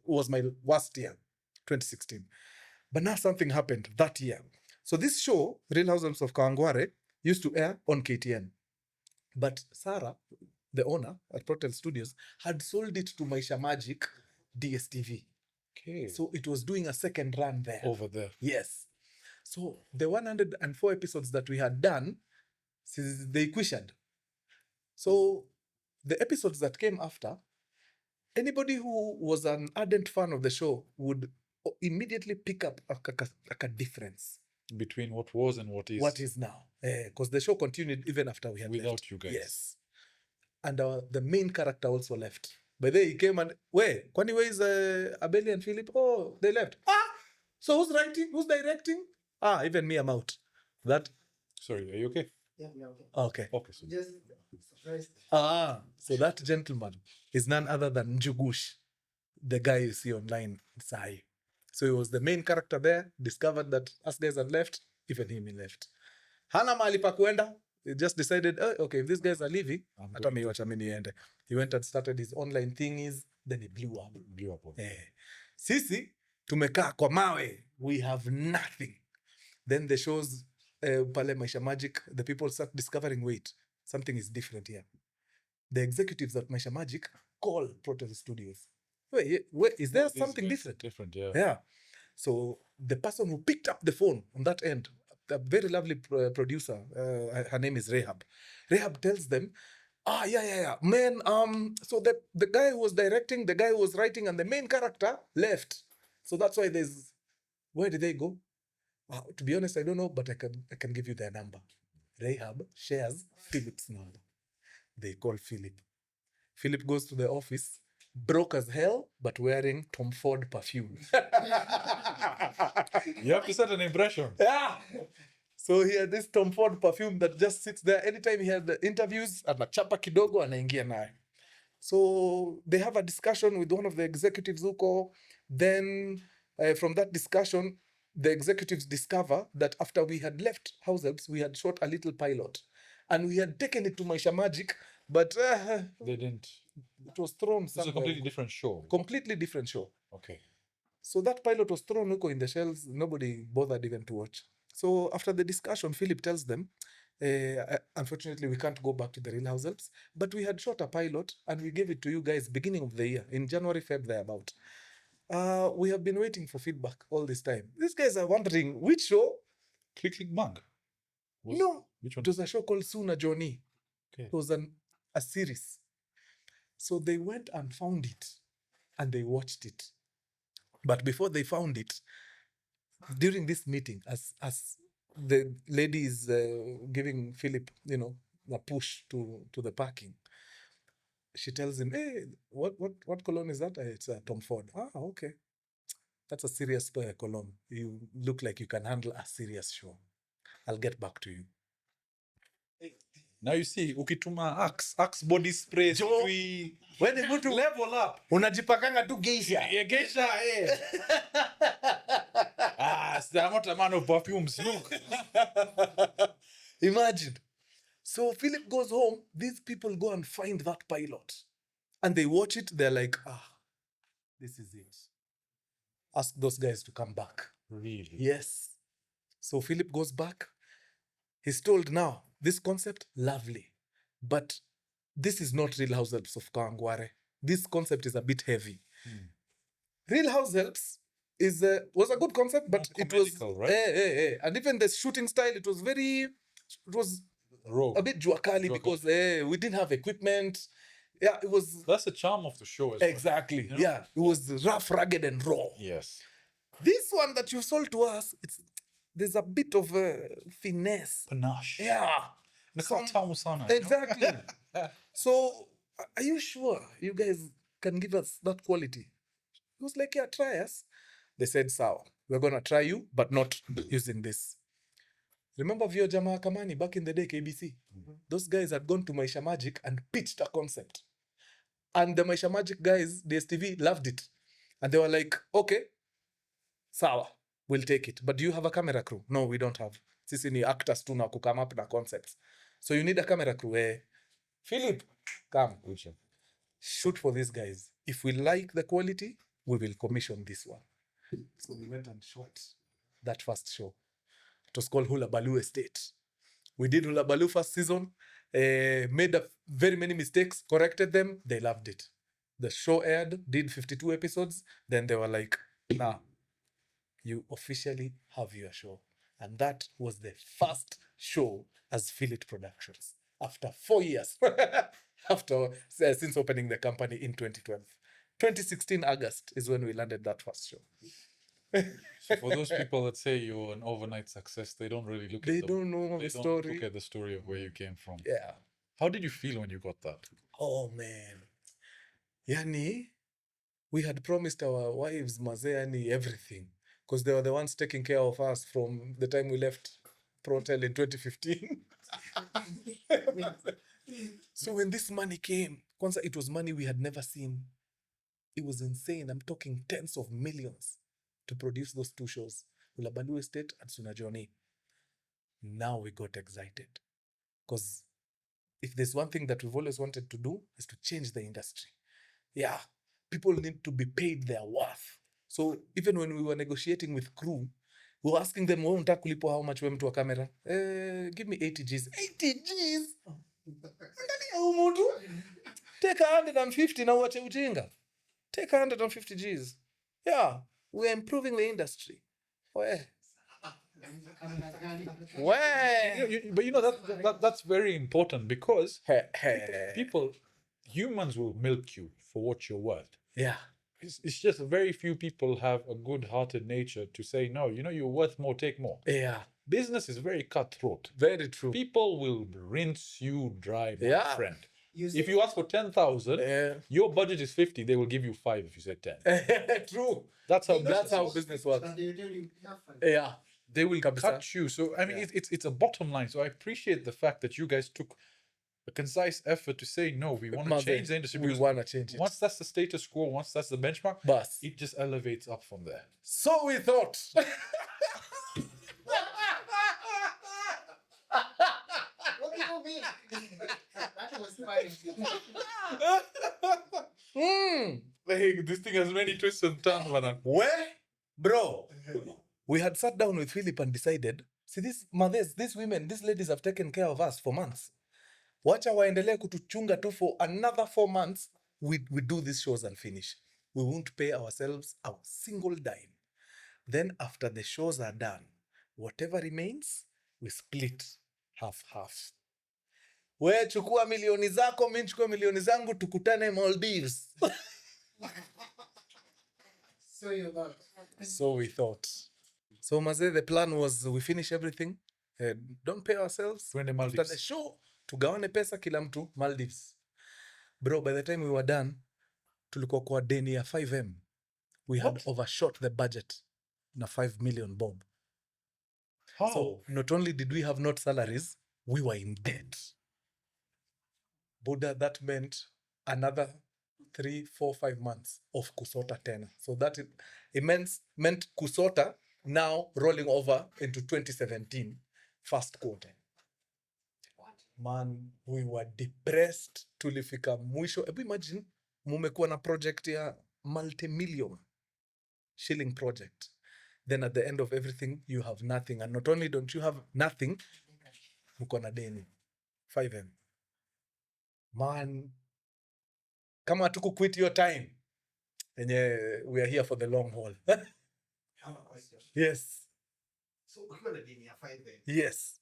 was my worst year, 2016. But now something happened that year. So this show, Real Househelps of Kawangware, used to air on KTN. But Sarah, the owner at Protel Studios, had sold it to Maisha Magic DSTV. Okay. So it was doing a second run there. Over there. Yes. So the 104 episodes that we had done, they questioned. So the episodes that came after, anybody who was an ardent fan of the show would immediately pick up a difference Between what was and what is. what is now. Because the show continued even after we had Without left. you guys. Yes. And the main character also left. But then he came and, where is Abel and Philip? Oh, they left. So who's writing? Who's directing? Even me, I'm out. That, Sorry, are you okay? Yeah, okay. okay. Okay. So Just surprised. So that gentleman is none other than Njugush, the guy you see online, Sai. So he was the main character there, discovered that us guys had left, even him he left. Hana mahali pa kuenda, He just decided, okay, if these guys are leaving, I'm hata going mi to- wacha mi niende. He went and started his online thingies, then he blew up. blew up on. Sisi tumekaa kwa mawe, we have nothing. Then the shows pale Maisha Magic, the people start discovering, wait, something is different here. The executives at Maisha Magic call Protest Studios. Wait, is there These something guys different? Different, yeah. Yeah. So the person who picked up the phone on that end, a very lovely producer, her name is Rehab. Rehab tells them, yeah, man. So the guy who was directing, the guy who was writing, and the main character left. So that's why where did they go? To be honest, I don't know, but I can give you their number. Rehab shares Philip's number. They call Philip. Philip goes to the office, broke as hell, but wearing Tom Ford perfume. You have to set an impression. Yeah. So he had this Tom Ford perfume that just sits there. Anytime he had the interviews, anachapa kidogo, anaingia naye. So they have a discussion with one of the executives huko. Then from that discussion, the executives discover that after we had left House Helps, we had shot a little pilot. And we had taken it to Maisha Magic, but They didn't. it was thrown It's a somewhere. completely different show. Completely different show. Okay. So that pilot was thrown huko in the shelves. Nobody bothered even to watch. So after the discussion, Philip tells them, unfortunately, we can't go back to the Real House Helps, but we had shot a pilot and we gave it to you guys beginning of the year, in January, Feb, thereabout. We have been waiting for feedback all this time. These guys are wondering, which show? Click Bang. No, Which one? it was a show called Suna Johnny. Okay. It was a series. So they went and found it and they watched it. But before they found it, during this meeting, as the lady is giving Philip, a push to the parking, she tells him, "Hey, what cologne is that?" It's Tom Ford. Okay. That's a serious cologne. You look like you can handle a serious show. I'll get back to you. Now you see, ukituma Axe body spray, Jo. When they go to level up. unajipakanga tu geisha. Yeah, geisha, eh. I'm not a man of perfumes. Look. Imagine. So Philip goes home. These people go and find that pilot. And they watch it. They're like, this is it. Ask those guys to come back. Really? Yes. So Philip goes back. He's told now, this concept, lovely. But this is not Real House Helps of Kawangware. This concept is a bit heavy. Real House Helps was a good concept, but More it was comedical, right? and even the shooting style, it was Rogue. a bit juakali because we didn't have equipment. Yeah, it was That's the charm of the show as well. exactly. You know? Yeah, it was rough, rugged, and raw. Yes. This one that you sold to us, there's a bit of finesse. Panache. Yeah, Some tamu sana. exactly. So, are you sure you guys can give us that quality? He was like, yeah, try us. They said, sawa, we're gonna try you, but not using this. Remember Vio Jamaa Kamani back in the day, KBC? Those guys had gone to Maisha Magic and pitched a concept. And the Maisha Magic guys, DSTV, loved it. And they were like, okay, sawa, we'll take it. But do you have a camera crew? No, we don't have. Sisi ni actors tu na kukam up na concepts. So you need a camera crew. Philip, come. Shoot for these guys. If we like the quality, we will commission this one. So we went and shot that first show. It was called Hula Baloo Estate. We did Hula Baloo first season, made very many mistakes, corrected them. They loved it. The show aired, did 52 episodes. Then they were like, nah, you officially have your show. And that was the first show as Philit Productions after 4 years, since opening the company in 2012. 2016 August is when we landed that first show. So for those people that say you're an overnight success, they don't really look They at don't know they the don't story. look at the story of where you came from. Yeah. How did you feel when you got that? Oh man. Yani, we had promised our wives, mazee, everything. Because they were the ones taking care of us from the time we left Protel in 2015. So when this money came, Kwanzaa, it was money we had never seen. It was insane. I'm talking tens of millions to produce those two shows, Hula Baloo Estate and Suna Johnny. Now we got excited. because if there's one thing that we've always wanted to do is to change the industry. Yeah, people need to be paid their worth. So even when we were negotiating with crew, we were asking them, wewe unataka kulipwa how much wewe mtu wa camera? Give me 80 Gs. 80 Gs? Angalia huyu mtu. Take 150 na uache ujinga. Take 150 Gs. Yeah, we're improving the industry. Where? But you know that's very important, because humans will milk you for what you're worth. Yeah. It's just very few people have a good-hearted nature to say, no, you're worth more, take more. Yeah. Business is very cutthroat. Very true. People will rinse you dry, my Yeah. friend. If you ask for 10,000, your budget is 50, they will give you 5 if you said 10. True. That's how business works. And they tell you, have fun. Yeah. they will cut you. So I mean, it's a bottom line. So I appreciate the fact that you guys took a concise effort to say, no, we want to change the industry. We want to change it. Once that's the status quo, once that's the benchmark, Bus. it just elevates up from there. So we thought. What do you mean? That was fine. Hey, this thing has many twists and turns, man. Where? Bro, we had sat down with Philip and decided, see, these mothers, these women, these ladies have taken care of us for months. Wacha waendelee kutuchunga tu for another 4 months. We do these shows and finish. We won't pay ourselves a single dime. Then after the shows are done, whatever remains, we split half. We chukua milioni zako, mimi chukua milioni zangu, tukutane Maldives. So you thought. So we thought. So Maze, the plan was we finish everything, don't pay ourselves. Twende Maldives. After the show, tugawane pesa kila mtu Maldives. Bro, by the time we were done, tulikuwa kwa deni ya 5M. We had overshot the budget na 5 million bob. How? So not only did we have not salaries, we were in debt. Buddha, that meant another 3, 4, 5 months of kusota tena. So that it meant kusota now rolling over into 2017 first quarter. Man, we were depressed. Tulifika mwisho. Ebu imagine mumekuwa na project ya multi-million shilling project. Then at the end of everything, you have nothing. And not only don't you have nothing, muko na deni. 5M. Man, kama tuku quit your time, enye we are here for the long haul. I have a question. Yes. So we're going to 5 then. Yes.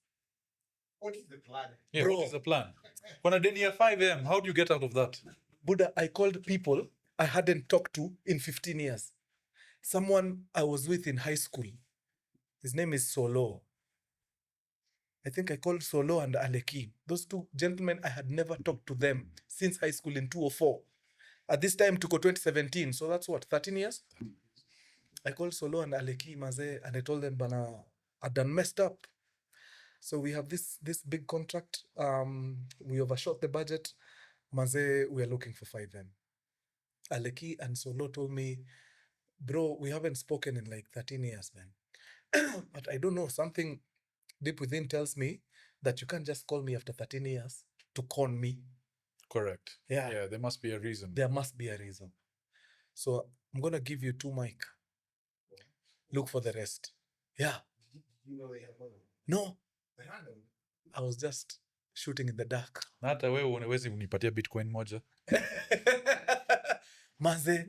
What is the plan? Yeah, Bro. what is the plan? When a deni ya 5M, how do you get out of that? Buddha, I called people I hadn't talked to in 15 years. Someone I was with in high school. His name is Solo. I think I called Solo and Aleki. Those two gentlemen, I had never talked to them since high school in 2004. At this time, tuko 2017. So that's what, 13 years? I called Solo and Aleki, Maze, and I told them, Bana, I done messed up. So we have this big contract. We overshot the budget. Maze, we are looking for 5M. Aleki and Solo told me, bro, we haven't spoken in like 13 years, man. But I don't know, something deep within tells me that you can't just call me after 13 years to con me. Correct. Yeah. Yeah, there must be a reason. There must be a reason. So I'm going to give you 2 mic. Look for the rest. Yeah. You know they have one. No, Random. I was just shooting in the dark. Na hata wewe unawezi unipatia Bitcoin moja. Maze,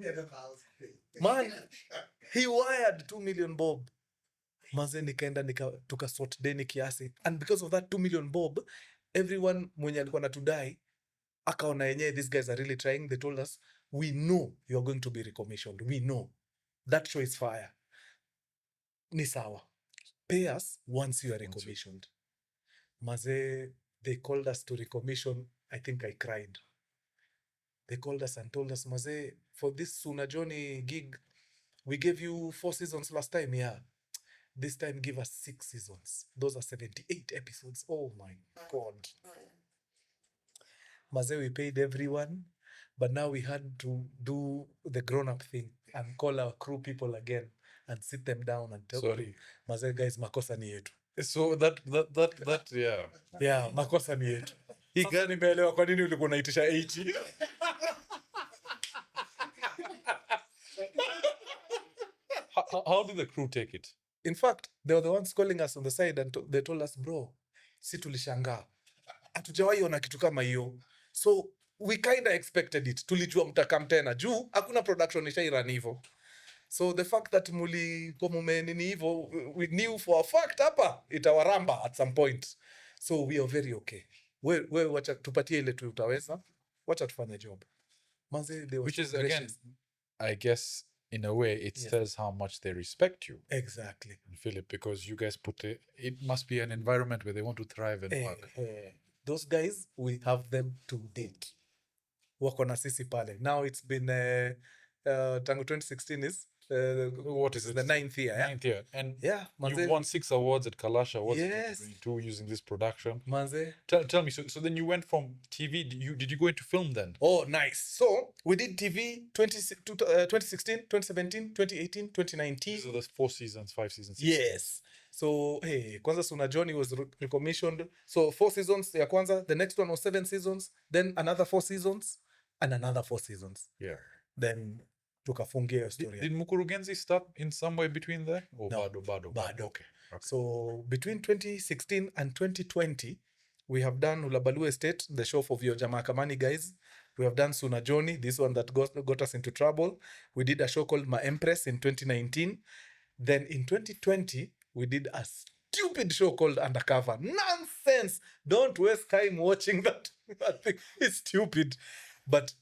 man, he wired 2 million bob. Maze nikaenda tukasort deni kiasi. And because of that 2 million bob, everyone mwenye alikuwa natudai akaona yenyewe, these guys are really trying. They told us, we know you are going to be recommissioned. We know. That show is fire. Ni sawa. Pay us once you are recommissioned. Maze, they called us to recommission. I think I cried. They called us and told us, Maze, for this Suna Johnny gig, we gave you 4 seasons last time. Yeah. This time, give us 6 seasons. Those are 78 episodes. Oh my God. Maze, we paid everyone, but now we had to do the grown-up thing and call our crew people again and sit them down and tell them, Maze, guys, makosa ni yetu. So that yeah. Yeah, makosa ni yetu. Hii gani nimeelewa kwa nini ulikuwa unaitisha 80. How did the crew take it? In fact, they were the ones calling us on the side and they told us, bro, si tulishangaa. Hatujawahi ona kitu kama hiyo. So we kind of expected it. Tulijua mtakam tena. Juu, hakuna production ishairan hivyo. So the fact that mulikuwa mumenini hivyo, we knew for a fact hapa itawaramba at some point. So we are very okay. We wacha tupatie ile tutaweza. Wacha tufanye job. Manze, they were Which is gracious. again, I guess in a way it says how much they respect you, Exactly. Philip, because you guys it must be an environment where they want to thrive and work. Those guys, we have them to date. Wako na sisi pale. Now it's been tangu 2016 is What is it? the 9th year. Yeah? 9th year. And Yeah, you've manze. won 6 awards at Kalasha Awards Yes. 2022 using this production. Manze. Tell me, so then you went from TV, did you go into film then? Oh, nice. So we did TV 2016, 2017, 2018, 2019. These are the 4 seasons, 5 seasons. 6 Yes. So, hey, kwanza Suna Johnny was recommissioned. So 4 seasons ya kwanza, the next one was 7 seasons, then another 4 seasons, and another 4 seasons. Yeah. Then tukafungia hiyo story. Did Mkurugenzi start in somewhere between there? Or No. Bado. Okay. So between 2016 and 2020, we have done Ulabalu Estate, the show for your Jamakamani guys. We have done Suna Johnny, this one that got us into trouble. We did a show called My Empress in 2019. Then in 2020, we did a stupid show called Undercover. Nonsense! Don't waste time watching that. I think it's stupid. But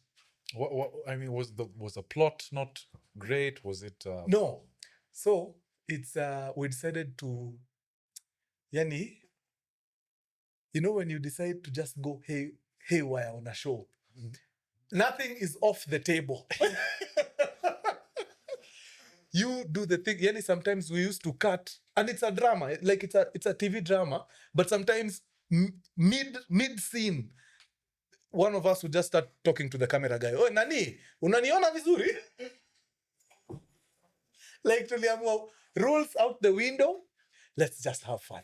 What I mean, was the plot not great? Was it no. So it's we decided to yani, you know, when you decide to just go haywire on a show, nothing is off the table. You do the thing. Yani, sometimes we used to cut, and it's a drama, like it's a TV drama, but sometimes mid scene, one of us would just start talking to the camera guy. Oh, nani, unaniona vizuri? Like, tuliamua, rules out the window. Let's just have fun.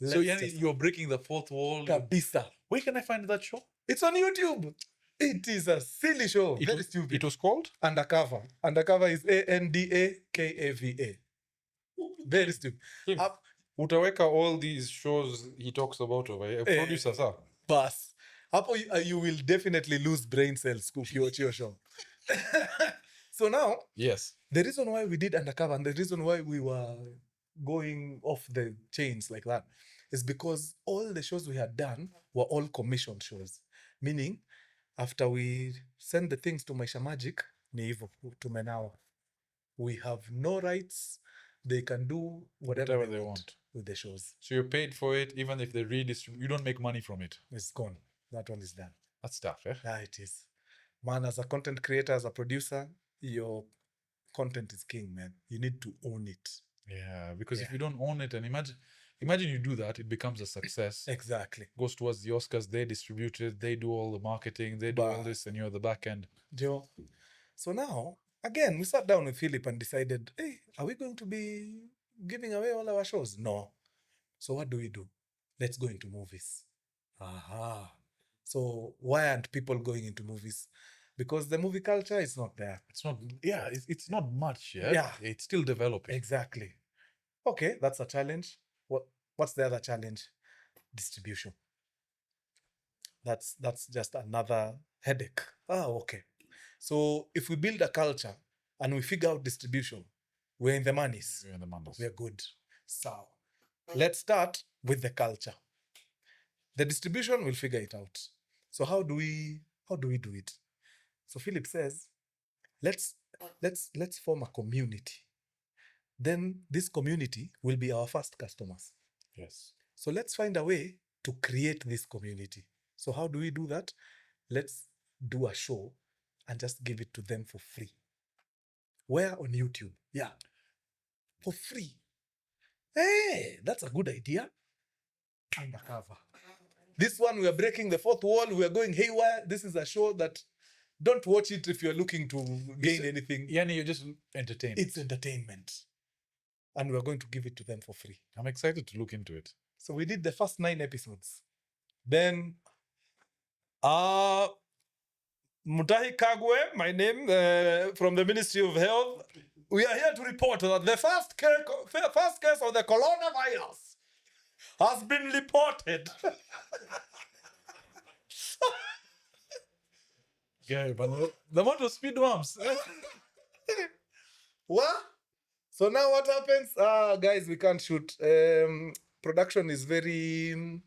so you're breaking the fourth wall? Kabisa. Where can I find that show? It's on YouTube. It is a silly show. Very stupid. It was called? Undercover. Undercover is ANDAKAVA. Very stupid. Utaweka all these shows he talks about over here. Producer, sir. Pass. Hapo you will definitely lose brain cells ukiwatch your show. So now, Yes. the reason why we did Undercover and the reason why we were going off the chains like that is because all the shows we had done were all commissioned shows. Meaning, after we send the things to Maisha Magic, ni hivyo tumenawa. We have no rights. They can do whatever they want with the shows. So you're paid for it, even if they redistribute. You don't make money from it. It's gone. That one is done. That's tough, eh? Yeah, it is. Man, as a content creator, as a producer, your content is king, man. You need to own it. Yeah, because if you don't own it, and imagine you do that, it becomes a success. Exactly. Goes towards the Oscars, they distribute it, they do all the marketing, they do all this, and you're at the back end. Joe. So now, again, we sat down with Philip and decided, hey, are we going to be giving away all our shows? No. So what do? Let's go into movies. Aha. So why aren't people going into movies? Because the movie culture is not there. It's not much yet. Yeah. It's still developing. Exactly. Okay, that's a challenge. What's the other challenge? Distribution. That's just another headache. Okay. So if we build a culture and we figure out distribution, we're in the monies. We're in the mandals. We're good. So let's start with the culture. The distribution, we'll figure it out. So how do we do it? So Philip says, let's form a community. Then this community will be our first customers. Yes. So let's find a way to create this community. So how do we do that? Let's do a show and just give it to them for free. Where? On YouTube. Yeah. For free. Hey, that's a good idea. Undercover. This one, we are breaking the fourth wall. We are going haywire. This is a show that don't watch it if you're looking to gain anything. Yani, you're just entertained. It's entertainment. and we're going to give it to them for free. I'm excited to look into it. So we did the first 9 episodes. Then, Mutahi Kagwe, my name, from the Ministry of Health. We are here to report that the first case of the coronavirus has been reported. Yeah, but the amount of speed bumps. What? So now what happens? Guys, we can't shoot. Production is very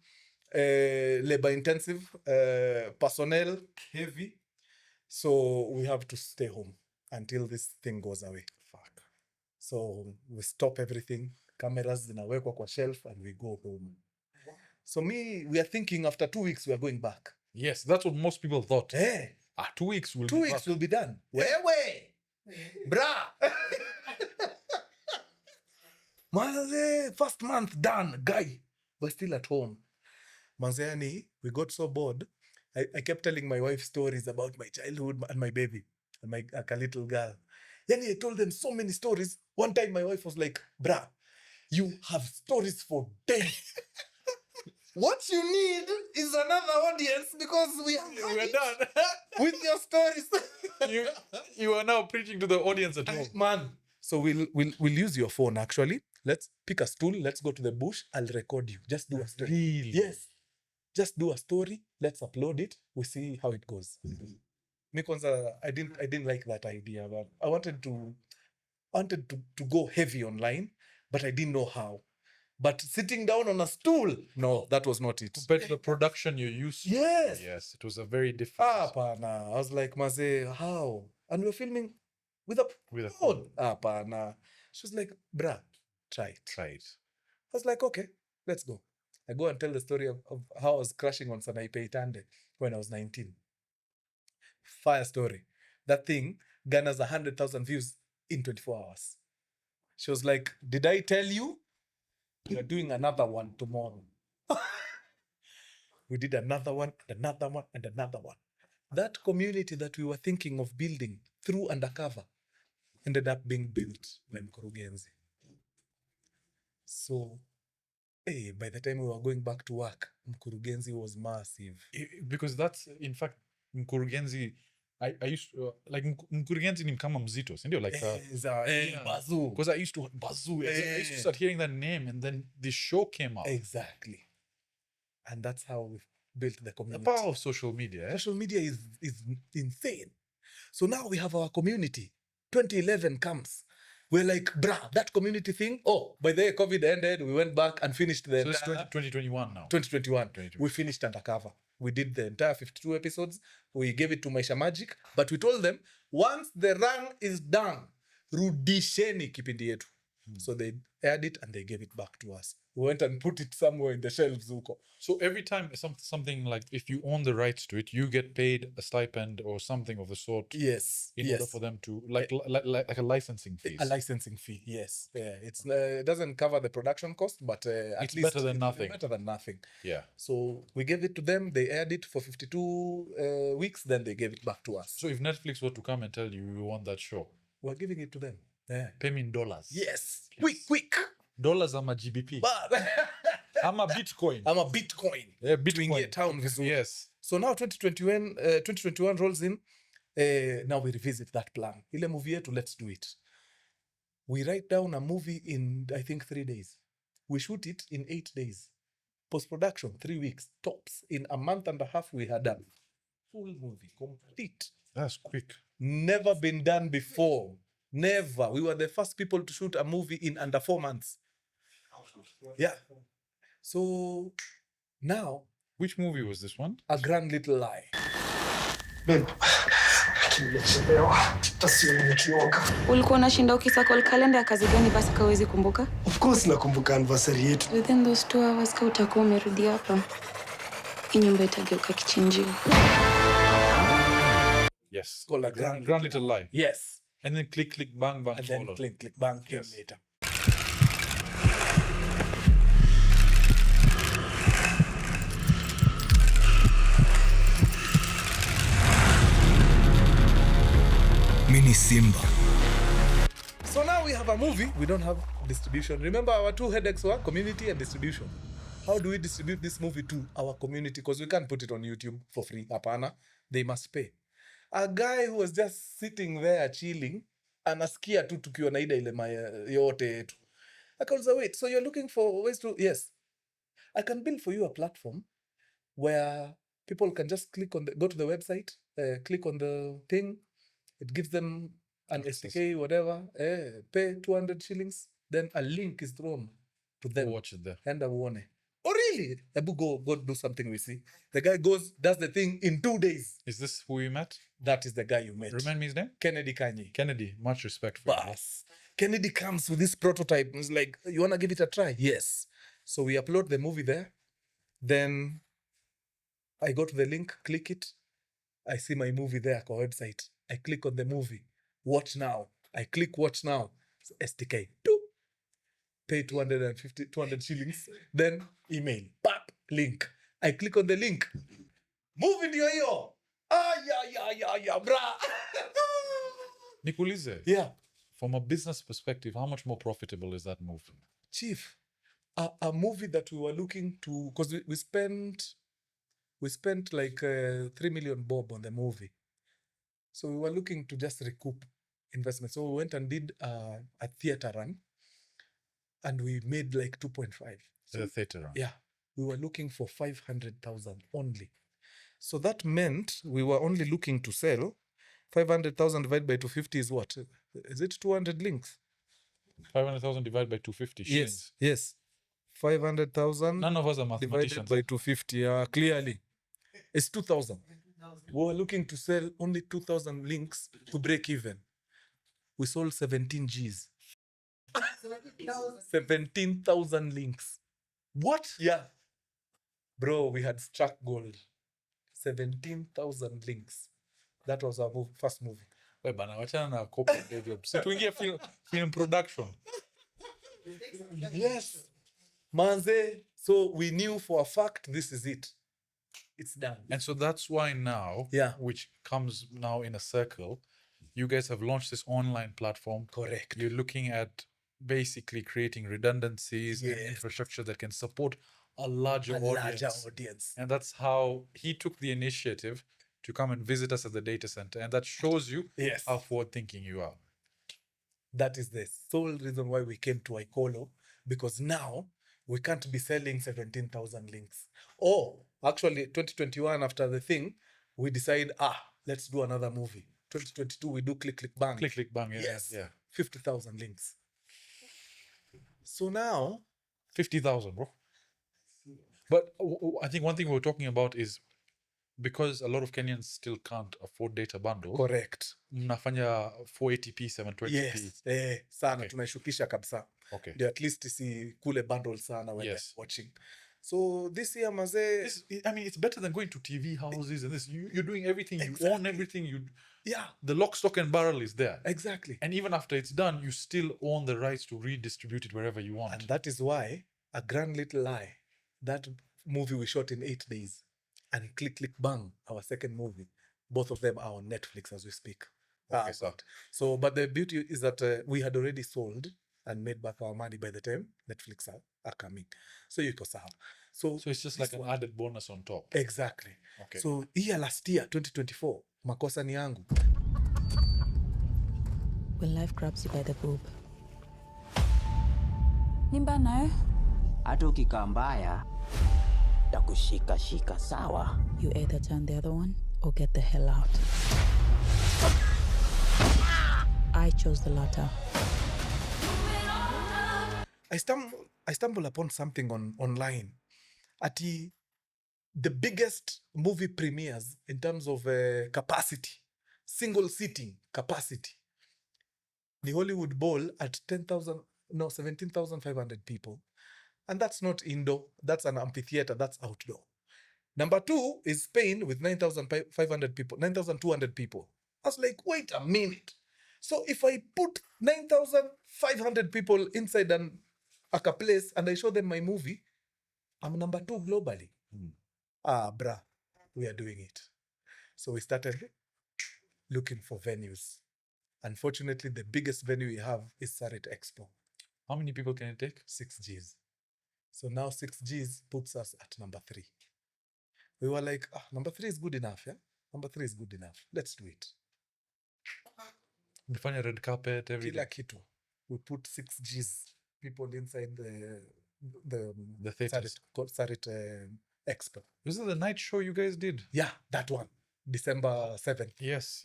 labor intensive, personnel heavy. So we have to stay home until this thing goes away. Fuck. So we stop everything. Cameras zinawekwa kwa shelf and we go home. So we are thinking after 2 weeks we are going back. Yes, that's what most people thought. Hey, 2 weeks will 2 be weeks back. will be done. Wewe, bra. Manze, first month done, guy. We're still at home. Manzeani, we got so bored. I kept telling my wife stories about my childhood and my baby and my a little girl. Yani, I told them so many stories. One time my wife was like, "Bra, you have stories for days. What you need is another audience because We're done. with your stories." you are now preaching to the audience at home. Man. So we'll use your phone actually. Let's pick a stool. Let's go to the bush. I'll record you. Just do a story. Really? Yes. Just do a story. Let's upload it. We see how it goes. Me kwanza, I didn't like that idea, but I wanted to go heavy online, but I didn't know how. But sitting down on a stool, no, that was not it. But the production you used to. Yes. Yes, it was a very different. Pana. I was like, Maze, how? And we're filming with a phone. Pana. She was like, "Bra, try it." Try it. I was like, okay, let's go. I go and tell the story of how I was crashing on Sanaipe Itande when I was 19. Fire story. That thing garners 100,000 views in 24 hours. She was like, "Did I tell you? You're doing another one tomorrow." We did another one, and another one, and another one. That community that we were thinking of building through Undercover ended up being built by Mkurugenzi. So, by the time we were going back to work, Mkurugenzi was massive. Because that's, in fact, Mkurugenzi, I used to, like, Mkurugenzi ni kama mzito, sindio? Like, Bazoo. because I used to, Bazoo, I used to start hearing that name, and then the show came out. Exactly. And that's how we built the The community. power of social media. Social media is insane. So now we have our community. 2011 comes. We're like, "Brah, that community thing." Oh, by the way, COVID ended. We went back and finished the So it's entire 2021 now. 2021. 2021. We finished Undercover. We did the entire 52 episodes. We gave it to Maisha Magic. But we told them, once the run is done, rudisheni kipindi yetu. So they aired it and they gave it back to us. We went and put it somewhere in the shelves. So every time something like, if you own the rights to it, you get paid a stipend or something of the sort. Yes. In order for them to, like a licensing fee. A licensing fee, yes. Yeah, it doesn't cover the production cost, but at It's least better than nothing. Better than nothing. Yeah. So we gave it to them. They aired it for 52 weeks. Then they gave it back to us. So if Netflix were to come and tell you we want that show, We're giving it to them. Yeah. pay me in dollars. Yes. Quick. Dollars ama GBP. ama Bitcoin. I'm a Bitcoin. Yeah, Tuingie town vizuri. Yes. So now 2021 rolls in. Now we revisit that plan. Ile movie yetu, let's do it. We write down a movie in, I think, 3 days. We shoot it in 8 days. Post-production, 3 weeks. Tops. In a month and a half, we had a full movie, complete. That's quick. Never been done before. Never. We were the first people to shoot a movie in under 4 months. Yeah. So now, Which movie was this one? A Grand Little Lie. Ulikuwa unashinda ukisakol kalenda ya kazi gani basi kawezi kumbuka? Of course nakumbuka anniversary yetu. Within those 2 hours ka utakuwa umerudi hapa. Hii nyumba itageuka kichinjio. Yes. Called A Grand Little Lie. Yes. And then click, bang, bang. And then followed. click, bang, came Yes. later. Mini Simba. So now we have a movie, we don't have distribution. Remember our two headaches were community and distribution. How do we distribute this movie to our community? Because we can't put it on YouTube for free. Hapana, they must pay. A guy who was just sitting there chilling, anasikia tu tukiwa na ida ile yote yetu. Akauliza, wait, so you're looking for ways to... Yes. I can build for you a platform where people can just go to the website, click on the thing. It gives them an SDK, whatever, pay 200 shillings. Then a link is thrown to them. Watch it there. And one. Oh, really? Ebu, go do something we see. The guy does the thing in 2 days. Is this who you met? That is the guy you met. Remind me his name? Kennedy Kanye. Kennedy, much respect for him. Bas. Kennedy comes with this prototype. He's like, you want to give it a try? Yes. So we upload the movie there. Then I go to the link, click it. I see my movie there on our website. I click on the movie. Watch now. I click watch now. So SDK. Pay 200 shillings. Then email. Pap. Link. I click on the link. Movie ndio hiyo. Yeah, bra. Nikulize. Yeah. From a business perspective, how much more profitable is that move? Chief, a movie that we were looking to... Because we spent like 3 million bob on the movie. So we were looking to just recoup investment. So we went and did a theater run. And we made like 2.5. So The theater run. yeah, we were looking for 500,000 only. So that meant we were only looking to sell 500,000 divided by 250 is what? Is it 200 links? 500,000 divided by 250 shillings. Yes. 500,000 None of us are divided mathematicians. by 250. Clearly, it's 2,000. We were looking to sell only 2,000 links to break even. We sold 17 Gs. 17,000 links. What? Yeah. Bro, we had struck gold. 17,000 links. That was our first movie. We bana wachana na corporate development. So tuingie film production. Yes. Manze. So we knew for a fact this is it. It's done. And so that's why now, Yeah. which comes now in a circle, you guys have launched this online platform. Correct. You're looking at basically creating redundancies and Yes. infrastructure that can support a larger A audience. larger audience. And that's how he took the initiative to come and visit us at the data center. And that shows you Yes. how forward thinking you are. That is the sole reason why we came to Ikolo, because now we can't be selling 17,000 links. Oh, actually, 2021, after the thing, we decide, let's do another movie. 2022, we do Click, Click, Bang. Click, click, bang. Yeah. Yes. Yeah. 50,000 links. So now, 50,000, bro. But I think one thing we're talking about is because a lot of Kenyans still can't afford data bundle. correct. Mnafanya 480p, 720p. Yes. Sana, Okay. tunaishukisha kabisa. Okay. Ndio at least si kule bundle sana when Yes. they're watching. So this year, mazee, I mean, it's better than going to TV houses and this. You're doing everything. You own Exactly. everything. yeah, The lock, stock, and barrel is there. exactly. And even after it's done, you still own the rights to redistribute it wherever you want. And that is why, A Grand Little Lie, that movie we shot in 8 days, and Click, Click, Bang, our second movie, both of them are on Netflix as we speak. Okay, so- So, but the beauty is that we had already sold and made back our money by the time Netflix are coming. So you go sawa. So it's just like this an one- added bonus on top. Exactly. Okay. So last year, 2024, makosa ni yangu. When life grabs you by the boob. Nimba nayo. Hata ukikaa mbaya takushika shika sawa. You either turn the other one or get the hell out. I chose the latter. I stumble upon something online. Ati the biggest movie premieres in terms of capacity, single seating capacity, the Hollywood Bowl at 17,500 people. And that's not indoor, that's an amphitheater, that's outdoor. Number 2 is Spain with 9,500 people, 9,200 people. I was like, wait a minute. So if I put 9,500 people inside a place and I show them my movie, I'm number 2 globally. Bruh, we are doing it. So we started looking for venues Unfortunately, the biggest venue we have is Sarit Expo. How many people can it take? 6 Gs. So now 6 Gs puts us at number 3. We were like, number 3 is good enough, yeah? Number 3 is good enough. Let's do it. Define a red carpet, everything. Kila kitu. We put 6 Gs, people inside the theaters. Sarit Expo. Was it the night show you guys did? Yeah, that one. December 7th. Yes.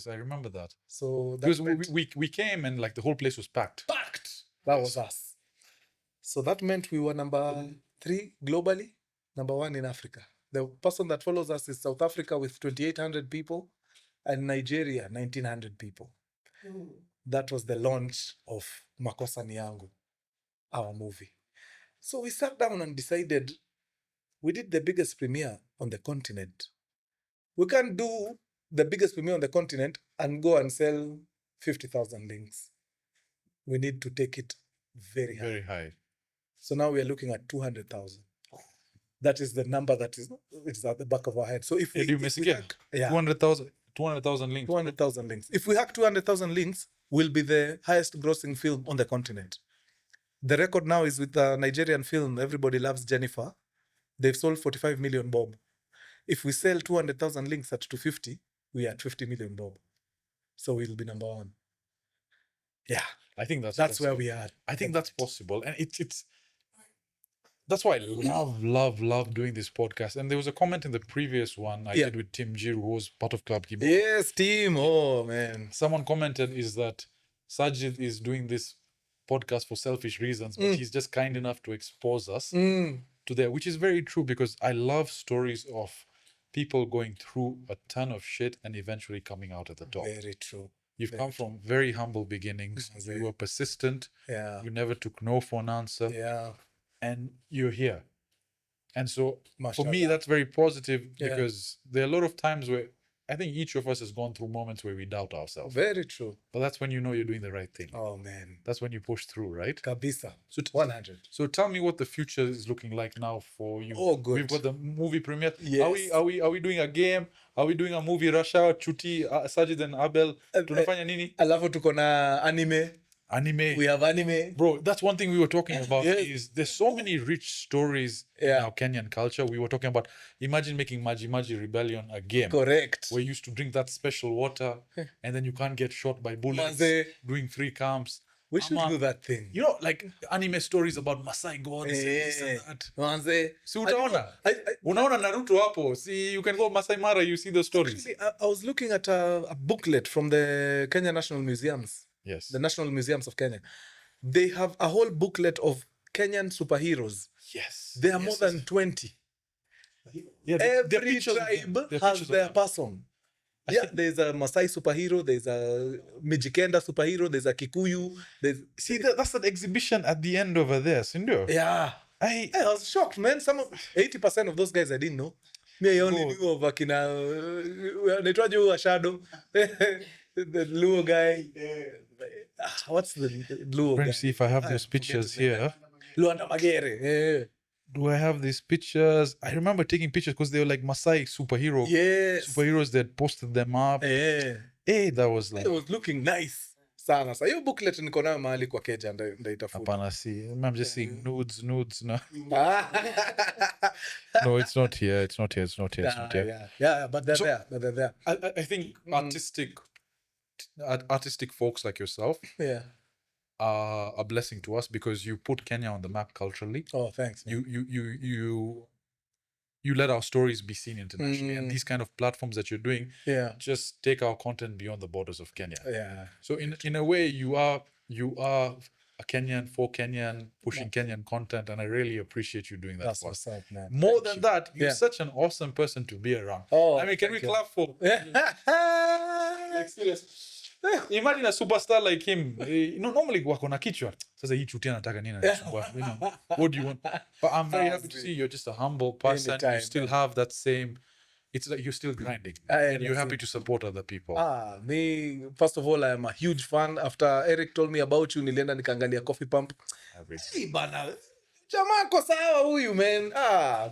I remember that. So that Because meant we came and like the whole place was packed. that was us. So that meant we were number 3 globally, number 1 in Africa. The person that follows us is South Africa with 2,800 people and Nigeria, 1,900 people. That was the launch of Makosa Ni Yangu, our movie. So we sat down and decided we did the biggest premiere on the continent. We can't do the biggest premiere on the continent and go and sell 50,000 links. We need to take it very high. Very high. So now we are looking at 200,000. That is the number that is at the back of our head. So if we, do if miss we again? hack, yeah, 200,000 links. 200,000 links. If we hack 200,000 links, we'll be the highest grossing film on the continent. The record now is with the Nigerian film Everybody Loves Jennifer. They've sold 45 million bob. If we sell 200,000 links at 250, we are at 50 million bob. So we'll be number 1. Yeah, I think that's where possible. we are. I think that's possible. And it's that's why I love doing this podcast. And there was a comment in the previous one I did with Tim Jiru, who was part of Club Kibo. Yes, team. Oh, man. Someone commented is that Sajid is doing this podcast for selfish reasons, but he's just kind enough to expose us to there, which is very true, because I love stories of people going through a ton of shit and eventually coming out at the top. Very true. You've come from very humble beginnings. You were persistent. Yeah. You never took no for an answer. Yeah. And you're here. And so Mashallah. for me, that's very positive, because there are a lot of times where I think each of us has gone through moments where we doubt ourselves. Very true. But that's when you know you're doing the right thing. Oh, man. That's when you push through, right? Kabisa. So 100. So tell me what the future is looking like now for you. Oh, good. We've got the movie premiere. Yes. Are we doing a game? Are we doing a movie? Russia, Chuti, Sajid and Abel. Tunafanya nini? Alafu tuko na anime. Anime. We have anime. Bro, that's one thing we were talking about. Yes. Is there's so many rich stories in our Kenyan culture. We were talking about, imagine making Maji Maji Rebellion a game. Correct. Where you used to drink that special water and then you can't get shot by bullets. Manze. Doing 3 camps. We should do that thing. You know, like anime stories about Maasai gods and this and that. Manze. Si utaona? Unaona Naruto hapo. See, you can go Masai Mara, you see those stories. Actually, I was looking at a booklet from the Kenya National Museums. Yes. The National Museums of Kenya. They have a whole booklet of Kenyan superheroes. Yes. There are more than 20. Yeah, Every tribe has their person. Yeah, there's a Masai superhero, there's a Mijikenda superhero, there's a Kikuyu. See, that's an exhibition at the end over there, Sindio. Yeah. I was shocked, man. 80% of those guys I didn't know. Me, I only knew of Akina, naitwaje huyu wa Shadow, the Luo guy. What's the Luo guy? Let's see if I have those pictures here. Luanda Magere. Do I have these pictures? I remember taking pictures because they were like Masai superheroes that posted them up. Hey, that was like... It was looking nice. Sana. Sa hiyo booklet niko nayo mahali kwa keja ndaitafuta. Hapana, see. I'm just seeing nudes. No. No, it's not here. It's not here. Yeah, but they're there. I think artistic folks like yourself are a blessing to us, because you put Kenya on the map culturally. Oh, thanks. Man. You let our stories be seen internationally, and these kind of platforms that you're doing just take our content beyond the borders of Kenya. Yeah. So in a way, you are a Kenyan for Kenyan, pushing Kenyan content, and I really appreciate you doing that. That's what's up, man. More than that, you're such an awesome person to be around. Oh, I mean, can we clap for? Like, serious. Imagine a superstar like him. Normally wako na kichwa. Sasa hii chutia nataka nini? What do you want? But I'm very happy to see you're just a humble person. Anytime, you still have that same. It's like you're still grinding. And you're happy to support other people. Me, first of all, I am a huge fan. After Eric told me about you, nilienda nikaangalia CoffeePump. Hey, bana. Jamako sawa huyu, man.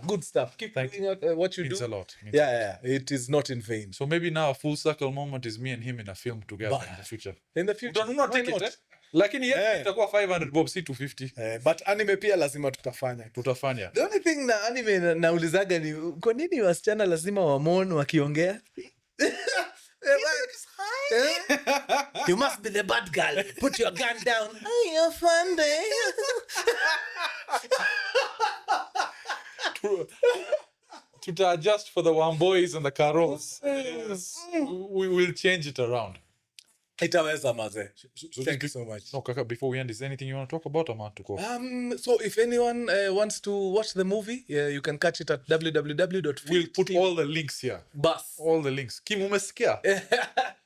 Good stuff. Keep Thank doing what you Means do. a lot. Means Yeah, it is not in vain. So maybe now a full circle moment is me and him in a film together in the future. In the future. Utanunua Why ticket, not? Lakini yetu Eh. itakuwa 500 bob, si 250. But anime pia lazima tutafanya. Tutafanya. The only thing na anime naulizaga ni kwa nini wasichana lazima wamon wakiongea? You must be the bad girl. Put your gun down. You're fun day. To adjust for the one boys and the carols. We will change it around. Itaweza maze. So Thank you so much. No, Kaka, before we end, is there anything you want to talk about or to go? So if anyone wants to watch the movie, you can catch it at www.philit.tv. We'll put all the links here. Bus. All the links. Kim, umesikia?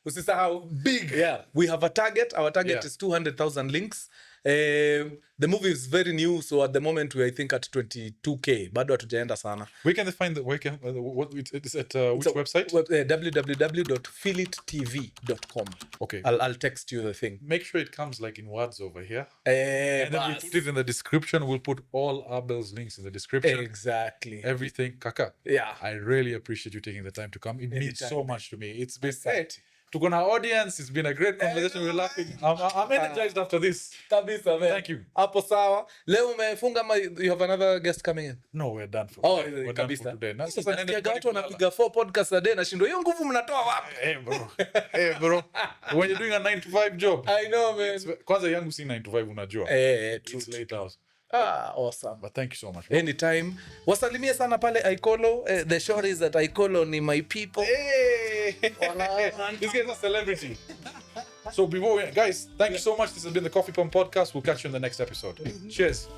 Usisahau. Big. Yeah. We have a target. Our target is 200,000 links. The movie is very new, so at the moment we I think at 22k. Bado hatujaenda sana. Where can they find the what it's at which website? www.philittv.com. Okay. I'll text you the thing. Make sure it comes like in words over here. And then we put it in the description. We'll put all Abel's links in the description. Exactly. Everything. Kaka. Yeah. I really appreciate you taking the time to come. It means Anytime, so much to me. It's been Right. to go our audience. It's been a great conversation. We're laughing. I'm energized after this. Kabisa, man. Thank you. Hapo sawa. Leo umefunga ama you have another guest coming in? No, we're done for Oh, today. We're done for kabisa. today. Na sasa Nasikiaga nenda watu wanapiga 4 podcasts a day na shindo hiyo nguvu mnatoa wapi? Hey bro. Hey bro. When you're doing a 9 to 5 job. I know, man. Kwanza yangu si 9 to 5 unajua. True. It's late hours. Awesome. But thank you so much. Anytime. Wasalimie sana pale Aikolo. The shore is at Aikolo ni my people. Hey! This guy's a celebrity. So before guys, thank you so much. This has been the Coffee Pump Podcast. We'll catch you in the next episode. Cheers.